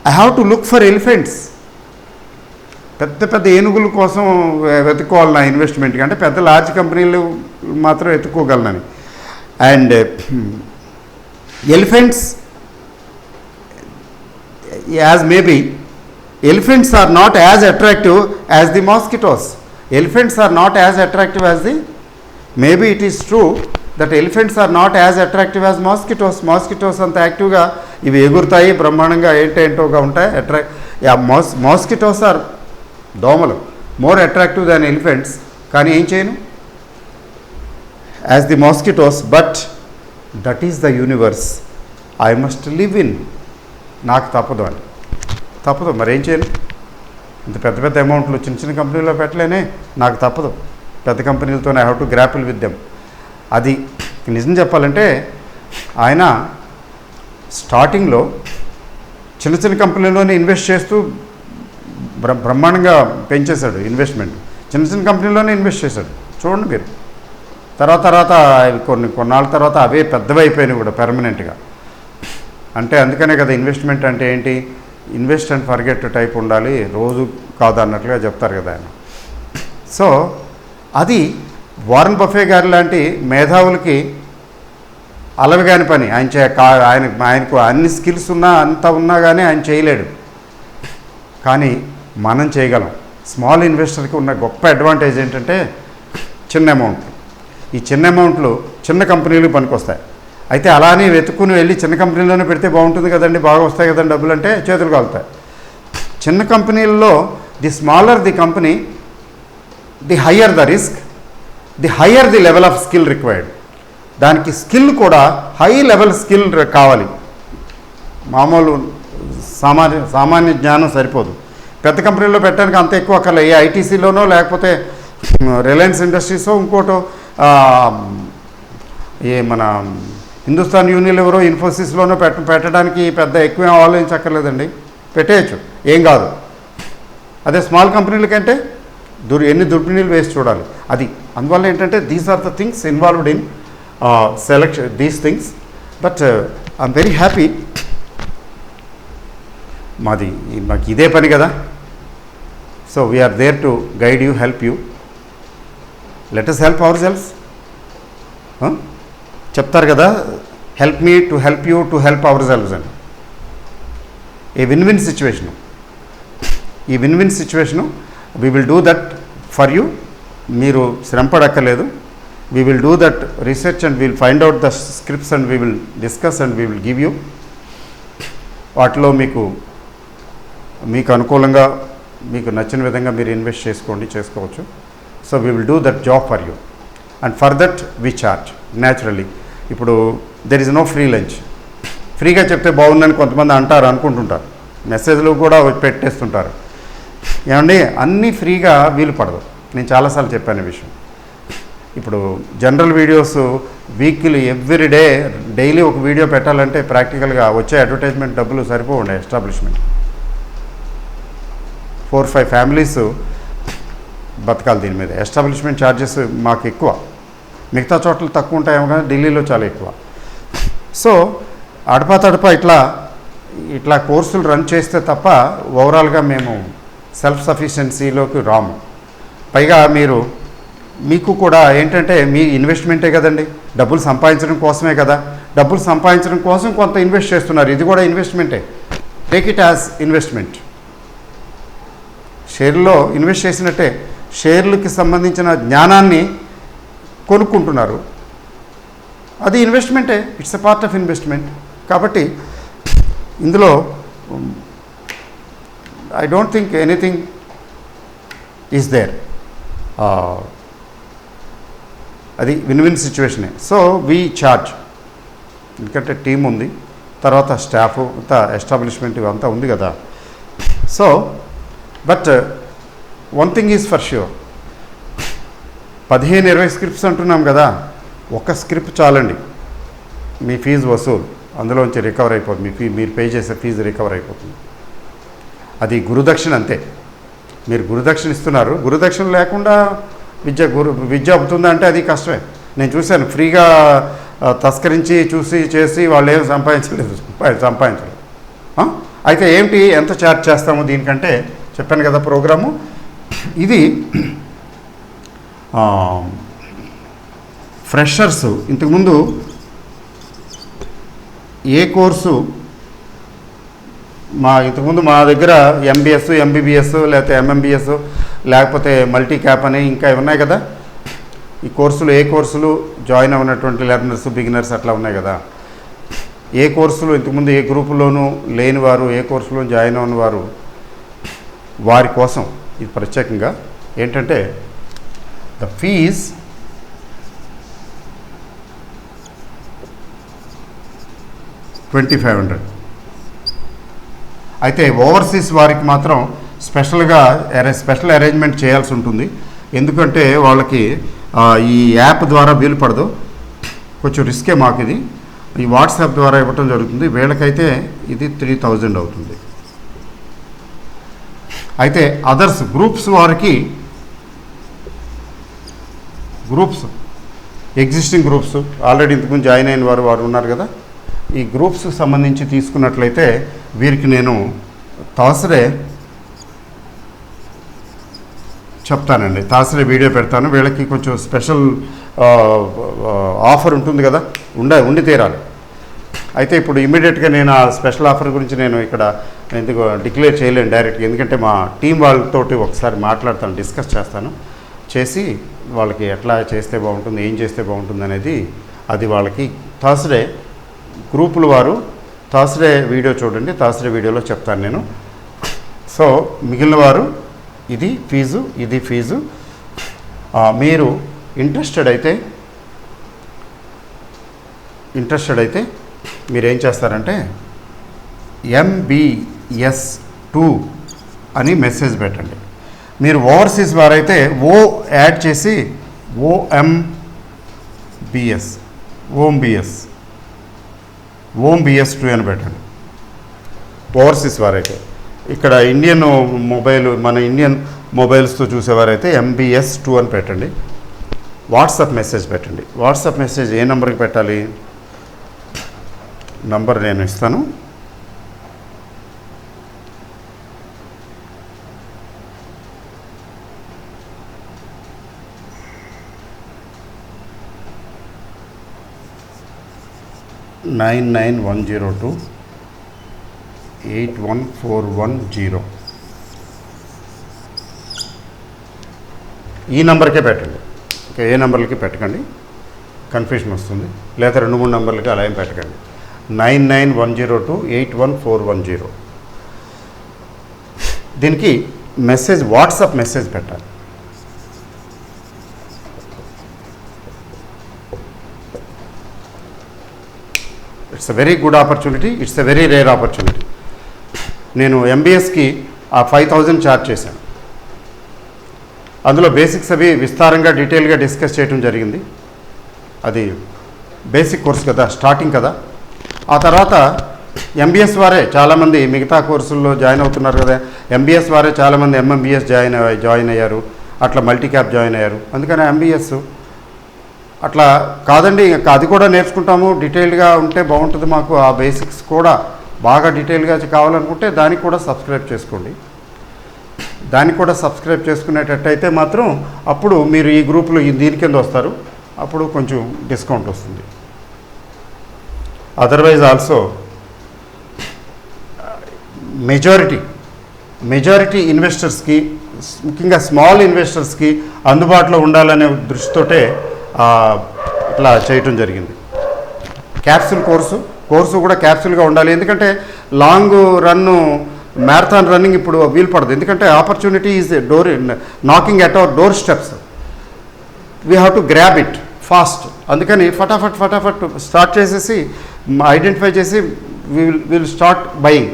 I have to look for elephants. పెద్ద ఏనుగుల కోసం వెతుక్కోవాలి నా ఇన్వెస్ట్మెంట్కి, అంటే పెద్ద లార్జ్ కంపెనీలు మాత్రం వెతుక్కోగలనని. And elephants as maybe elephants are not as attractive as the mosquitoes. Elephants are not as attractive as maybe it is true that elephants are not as attractive as mosquitoes. Mosquitoes అంత యాక్టివ్గా ఇవి ఎగురుతాయి, బ్రహ్మాండంగా ఏంటోగా ఉంటాయి. Mosquitoes are దోమలు more attractive than elephants. కానీ ఏం చేయను as the mosquitoes, but that is the universe I must live in. నాకు తప్పదు మరేం చేయను. ఇంత పెద్ద అమౌంట్లు చిన్న కంపెనీలో పెట్టలేనే, నాకు తప్పదు. పెద్ద కంపెనీలతోనే I have to grapple with them. అది నిజం చెప్పాలంటే ఆయన స్టార్టింగ్లో చిన్న కంపెనీలోనే ఇన్వెస్ట్ చేస్తూ బ్రహ్మాండంగా పెంచేశాడు ఇన్వెస్ట్మెంట్. చిన్న కంపెనీలోనే ఇన్వెస్ట్ చేశాడు. చూడండి మీరు, తర్వాత కొన్నాళ్ళ తర్వాత అవే పెద్దవి అయిపోయినాయి కూడా పెర్మనెంట్గా. అంటే అందుకనే కదా ఇన్వెస్ట్మెంట్ అంటే ఏంటి, ఇన్వెస్ట్ అండ్ ఫర్గెట్ టైప్ ఉండాలి, రోజు కాదు అన్నట్లుగా చెప్తారు కదా ఆయన. సో అది వారన్ బఫే గారి లాంటి మేధావులకి అలవిగాని పని. ఆయనకు అన్ని స్కిల్స్ ఉన్నా కానీ ఆయన చేయలేడు. కానీ మనం చేయగలం. స్మాల్ ఇన్వెస్టర్కి ఉన్న గొప్ప అడ్వాంటేజ్ ఏంటంటే చిన్న అమౌంట్. ఈ చిన్న అమౌంట్లు చిన్న కంపెనీలు పనికొస్తాయి. అయితే అలానే వెతుక్కుని వెళ్ళి చిన్న కంపెనీలోనే పెడితే బాగుంటుంది కదండి, బాగా వస్తాయి కదండి డబ్బులు అంటే చేతులు కాలుతాయి. చిన్న కంపెనీల్లో the smaller the company, the higher the risk, the higher the level of skill required. దానికి స్కిల్ కూడా హై లెవెల్ స్కిల్ కావాలి. మామూలు సామాన్య జ్ఞానం సరిపోదు. పెద్ద కంపెనీలో పెట్టడానికి అంత ఎక్కువ అక్కర్లే. ఏ ఐటీసీలోనో లేకపోతే రిలయన్స్ ఇండస్ట్రీసో ఇంకోటో మన హిందుస్థాన్ యూనిలివరో ఇన్ఫోసిస్లోనో పెట్టడానికి పెద్ద ఎక్కువ ఆలోచించక్కర్లేదండి, పెట్టేయచ్చు, ఏం కాదు. అదే స్మాల్ కంపెనీల కంటే ఎన్ని దుర్బిణీలు వేసి చూడాలి. అది అందువల్ల ఏంటంటే these are the things involved in selection these things. But I'm very happy. మాకు ఇదే పని కదా. So we're there to guide you, help you. Let us help ourselves. చెప్తారు కదా, help me to help you to help ourselves అని. A win situation. ఈ win situation we will do that for you. మీరు శ్రమపడక్కర్లేదు. We will do that research and we'll find out the scripts and we will discuss and we will give you. వాటిలో మీకు అనుకూలంగా మీకు నచ్చిన విధంగా మీరు ఇన్వెస్ట్ చేసుకోవచ్చు. So we will do that job for you. And for that we charge naturally. ఇప్పుడు there is no free lunch. ఫ్రీగా చెప్తే బాగుందని కొంతమంది అంటారు, అనుకుంటుంటారు, మెసేజ్లు కూడా పెట్టేస్తుంటారు. ఏమండి, అన్నీ ఫ్రీగా వీలు పడదు. నేను చాలాసార్లు చెప్పాను ఈ విషయం. ఇప్పుడు general videos weekly every day daily ఒక వీడియో పెట్టాలంటే ప్రాక్టికల్గా వచ్చే అడ్వర్టైజ్మెంట్ డబ్బులు సరిపోండి. ఎస్టాబ్లిష్మెంట్ 4-5 ఫ్యామిలీస్ బతకాలి దీని మీద. ఎస్టాబ్లిష్మెంట్ ఛార్జెస్ మాకు ఎక్కువ, మిగతా చోట్ల తక్కువ ఉంటాయేమో కానీ ఢిల్లీలో చాలా ఎక్కువ. సో అడపా ఇట్లా కోర్సులు రన్ చేస్తే తప్ప ఓవరాల్గా మేము సెల్ఫ్ సఫిషియన్సీలోకి రాము. పైగా మీకు కూడా ఏంటంటే మీ ఇన్వెస్ట్మెంటే కదండి, డబ్బులు సంపాదించడం కోసమే కదా. డబ్బులు సంపాదించడం కోసం కొంత ఇన్వెస్ట్ చేస్తున్నారు, ఇది కూడా ఇన్వెస్ట్మెంటే. Take it as investment. షేర్లో ఇన్వెస్ట్ చేసినట్టే, షేర్లకి సంబంధించిన జ్ఞానాన్ని కొనుక్కుంటున్నారు, అది ఇన్వెస్ట్మెంటే. It's a part of investment. కాబట్టి ఇందులో I don't think anything is there. అది విన్ సిచ్యువేషనే. సో వీ చార్జ్, ఎందుకంటే టీం ఉంది, తర్వాత స్టాఫ్ అంతా, ఎస్టాబ్లిష్మెంట్ ఇవంతా ఉంది కదా. So but one thing is for sure, 15-20 scripts అంటున్నాం కదా, ఒక స్క్రిప్ట్ చాలండి మీ ఫీజు వసూలు, అందులోంచి రికవర్ అయిపోతుంది. మీరు పే చేసే ఫీజు రికవర్ అయిపోతుంది. అది గురుదక్షిణ అంతే. మీరు గురుదక్షిణ ఇస్తున్నారు, గురుదక్షిణ లేకుండా విద్య అవుతుందా అంటే అది కష్టమే. నేను చూశాను, ఫ్రీగా తస్కరించి చేసి వాళ్ళు ఏం సంపాదించలేదు. అయితే ఏంటి, ఎంత ఛార్జ్ చేస్తామో దీనికంటే చెప్పాను కదా ప్రోగ్రాము. ఇది ఫ్రెషర్స్ ఇంతకుముందు ఏ కోర్సు ఇంతకుముందు మా దగ్గర ఎంబీఎస్, ఎంబీబీఎస్, లేకపోతే ఎంఎంబీఎస్, లేకపోతే మల్టీ క్యాప్ అని ఇంకా ఉన్నాయి కదా. ఈ కోర్సులు ఏ కోర్సులు జాయిన్ అవ్వనటువంటి లెర్నర్స్, బిగినర్స్ అట్లా ఉన్నాయి కదా. ఏ కోర్సులు ఇంతకుముందు ఏ గ్రూపులోనూ లేని వారు, ఏ కోర్సులో జాయిన్ అవ్వని వారు, వారి కోసం ఇది ప్రత్యేకంగా ఏంటంటే ద ఫీజ్ $2,500. అయితే ఓవర్సీస్ వారికి మాత్రం స్పెషల్ అరేంజ్మెంట్ చేయాల్సి ఉంటుంది. ఎందుకంటే వాళ్ళకి ఈ యాప్ ద్వారా వీలు పడదు, కొంచెం రిస్కే మాకు ఇది. ఈ వాట్సాప్ ద్వారా ఇవ్వటం జరుగుతుంది. వీళ్ళకైతే ఇది 3,000 అవుతుంది. అయితే అదర్స్ గ్రూప్స్ వారికి, ఎగ్జిస్టింగ్ గ్రూప్స్ ఆల్రెడీ ఇంతకుముందు జాయిన్ అయిన వారు ఉన్నారు కదా, ఈ గ్రూప్స్కి సంబంధించి తీసుకున్నట్లయితే వీరికి నేను థర్స్డే చెప్తానండి, థర్స్డే వీడియో పెడతాను. వీళ్ళకి కొంచెం స్పెషల్ ఆఫర్ ఉంటుంది కదా, ఉండి తీరాలి. అయితే ఇప్పుడు ఇమీడియట్గా నేను ఆ స్పెషల్ ఆఫర్ గురించి నేను ఇక్కడ ఎందుకు డిక్లేర్ చేయలేను డైరెక్ట్గా, ఎందుకంటే మా టీం వాళ్ళతోటి ఒకసారి మాట్లాడతాను, డిస్కస్ చేసి వాళ్ళకి ఎట్లా చేస్తే బాగుంటుంది, ఏం చేస్తే బాగుంటుంది అనేది, అది వాళ్ళకి థర్స్డే గ్రూపుల వారు థర్స్డే వీడియో చూడండి, థర్స్డే వీడియోలో చెప్తాను నేను. సో మిగిలిన వారు ఇది ఫీజు. మీరు ఇంట్రెస్టెడ్ అయితే మీరేం చేస్తారంటే MBS2 అని మెసేజ్ పెట్టండి. మీరు ఓవర్సీస్ వారైతే యాడ్ చేసి OMBS2 అని పెట్టండి. ఓవర్సీస్ వారైతే, ఇక్కడ మన ఇండియన్ మొబైల్స్తో చూసేవారైతే MBS2 అని పెట్టండి. వాట్సాప్ మెసేజ్ పెట్టండి. వాట్సాప్ మెసేజ్ ఏ నెంబర్కి పెట్టాలి, నంబర్ నేను ఇస్తాను. $99,102-81410 ఈ నెంబర్కే పెట్టండి. ఓకే, ఏ నెంబర్లకి పెట్టకండి, కన్ఫ్యూషన్ వస్తుంది. లేదా 2-3 నెంబర్లకి అలా ఏం పెట్టకండి. 99,102-81410 దీనికి వాట్సాప్ మెసేజ్ పెట్టాలి. It's a very good opportunity, it's a very rare opportunity. నేను ఎంబీఎస్కి ఆ 5,000 ఛార్జ్ చేశాను. అందులో బేసిక్స్ అవి విస్తారంగా డీటెయిల్గా డిస్కస్ చేయడం జరిగింది. అది బేసిక్ కోర్స్ కదా, స్టార్టింగ్ కదా. ఆ తర్వాత ఎంబీఎస్ వారే చాలామంది మిగతా కోర్సుల్లో జాయిన్ అవుతున్నారు కదా, ఎంబీఎస్ వారే చాలామంది ఎంఎంబీఎస్ జాయిన్ అయ్యారు, అట్లా మల్టీ క్యాప్ జాయిన్ అయ్యారు. అందుకని ఎంబీఎస్ అట్లా కాదండి, ఇంకా అది కూడా నేర్చుకుంటాము, డీటెయిల్గా ఉంటే బాగుంటుంది మాకు, ఆ బేసిక్స్ కూడా బాగా డీటెయిల్గా కావాలనుకుంటే దానికి కూడా సబ్స్క్రైబ్ చేసుకోండి. దానికి కూడా సబ్స్క్రైబ్ చేసుకునేటట్టయితే మాత్రం అప్పుడు మీరు ఈ గ్రూపులో దీని కింద వస్తారు, అప్పుడు కొంచెం డిస్కౌంట్ వస్తుంది. అదర్వైజ్ ఆల్సో మెజారిటీ ఇన్వెస్టర్స్కి, ముఖ్యంగా స్మాల్ ఇన్వెస్టర్స్కి అందుబాటులో ఉండాలనే దృష్టితోటే ఇట్లా చేయటం జరిగింది. క్యాప్సూల్ కోర్సు కూడా క్యాప్సూల్గా ఉండాలి. ఎందుకంటే లాంగ్ రన్ను మ్యారథాన్ రన్నింగ్ ఇప్పుడు వీలు పడదు. ఎందుకంటే opportunity is knocking at our door steps. We have to grab it fast. అందుకని ఫటాఫట్ స్టార్ట్ చేసేసి ఐడెంటిఫై చేసి విల్ స్టార్ట్ బయింగ్.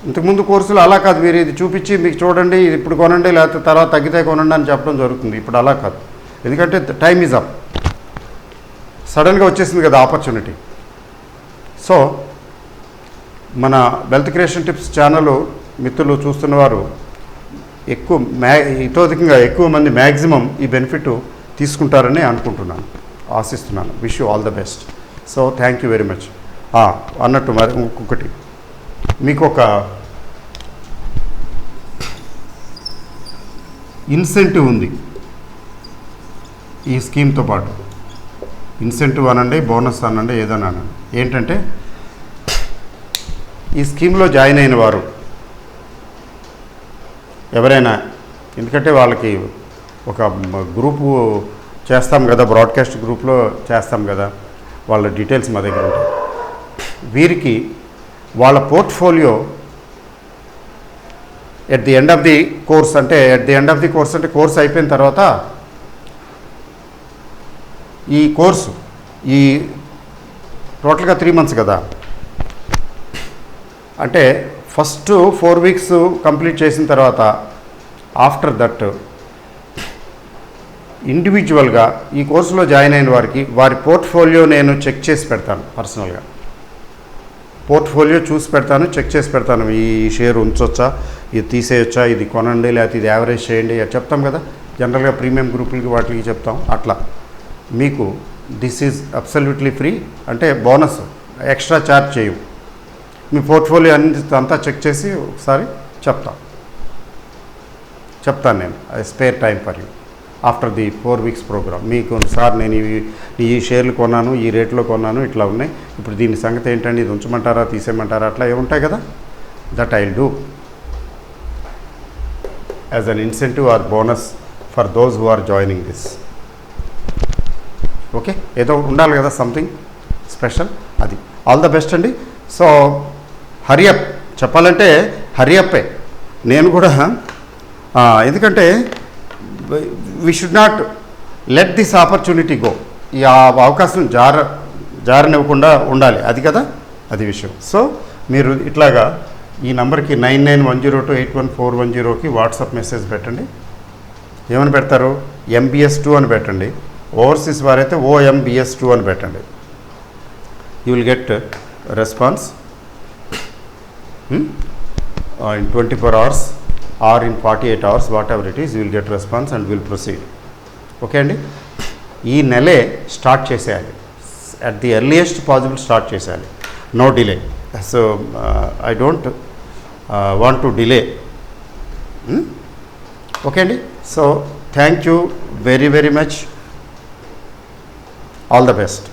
ఇంతకుముందు కోర్సులు అలా కాదు, మీరు ఇది చూపించి మీకు చూడండి, ఇది ఇప్పుడు కొనండి, లేకపోతే తర్వాత తగ్గితే కొనండి అని చెప్పడం జరుగుతుంది. ఇప్పుడు అలా కాదు, ఎందుకంటే టైమ్ ఈజ్ అప్, సడన్గా వచ్చేసింది కదా ఆపర్చునిటీ. సో మన వెల్త్ క్రియేషన్ టిప్స్ ఛానల్ మిత్రులు చూస్తున్నవారు ఇతోధికంగా ఎక్కువ మంది మ్యాక్సిమం ఈ బెనిఫిట్ తీసుకుంటారని అనుకుంటున్నాను, ఆశిస్తున్నాను. Wish you all the best. So thank you very much. అన్నట్టు మరి ఇంకొకటి, మీకు ఒక ఇన్సెంటివ్ ఉంది ఈ స్కీమ్తో పాటు. ఇన్సెంటివ్ అనండి, బోనస్ అనండి, ఏదైనా అనండి. ఏంటంటే ఈ స్కీమ్లో జాయిన్ అయిన వారు ఎవరైనా, ఎందుకంటే వాళ్ళకి ఒక గ్రూపు చేస్తాం కదా, బ్రాడ్కాస్ట్ గ్రూప్లో చేస్తాం కదా, వాళ్ళ డీటెయిల్స్ మా దగ్గర ఉంటాయి. వీరికి వాళ్ళ portfolio at the end of the course అంటే కోర్స్ అయిపోయిన తర్వాత ఈ కోర్సు ఈ టోటల్గా 3 months కదా, అంటే ఫస్ట్ 4 weeks కంప్లీట్ చేసిన తర్వాత ఆఫ్టర్ దట్ ఇండివిజువల్గా ఈ కోర్సులో జాయిన్ అయిన వారికి వారి పోర్ట్ఫోలియో నేను చెక్ చేసి పెడతాను. పర్సనల్గా పోర్ట్ఫోలియో చూసి పెడతాను, చెక్ చేసి పెడతాను. ఈ షేర్ ఉంచొచ్చా, ఇది తీసేయొచ్చా, ఇది కొనండి, లేకపోతే ఇది యావరేజ్ చేయండి చెప్తాం కదా, జనరల్గా ప్రీమియం గ్రూపులకి వాటికి చెప్తాం. అట్లా మీకు దిస్ ఈజ్ అబ్సల్యూట్లీ ఫ్రీ, అంటే బోనస్, ఎక్స్ట్రా ఛార్జ్ చేయవు. మీ పోర్ట్ఫోలియో అంతా చెక్ చేసి ఒకసారి చెప్తాను నేను. Spare time for you after the 4 weeks programme. మీకు సార్ నేను ఈ షేర్లు కొన్నాను, ఈ రేట్లో కొన్నాను, ఇట్లా ఉన్నాయి, ఇప్పుడు దీని సంగతి ఏంటండి, ఇది ఉంచమంటారా, తీసేయమంటారా, అట్లా ఏముంటాయి కదా, that I will do as an incentive or bonus for those who are joining this. Okay, ఏదో ఉండాలి కదా, సంథింగ్ స్పెషల్. అది ఆల్ ద బెస్ట్ అండి. సో హరియప్ చెప్పాలంటే హరియప్పే. నేను కూడా ఎందుకంటే we should not let this opportunity go. ఈ అవకాశం జారనివ్వకుండా ఉండాలి, అది కదా, అది విషయం. సో మీరు ఇట్లాగా ఈ నంబర్కి 9910281410కి వాట్సాప్ మెసేజ్ పెట్టండి. ఏమని పెడతారు, MBS2 అని పెట్టండి. ఓవర్సీస్ వారైతే OMBS2 అని పెట్టండి. You will get response in 24 hours or in 48 hours, whatever it is, you will get response and will proceed. Okay అండి, ఈ నెలే స్టార్ట్ చేసేయాలి, at the earliest possible start చేసేయాలి, no delay. So I don't want to delay. Okay అండి, so thank you very very much. All the best.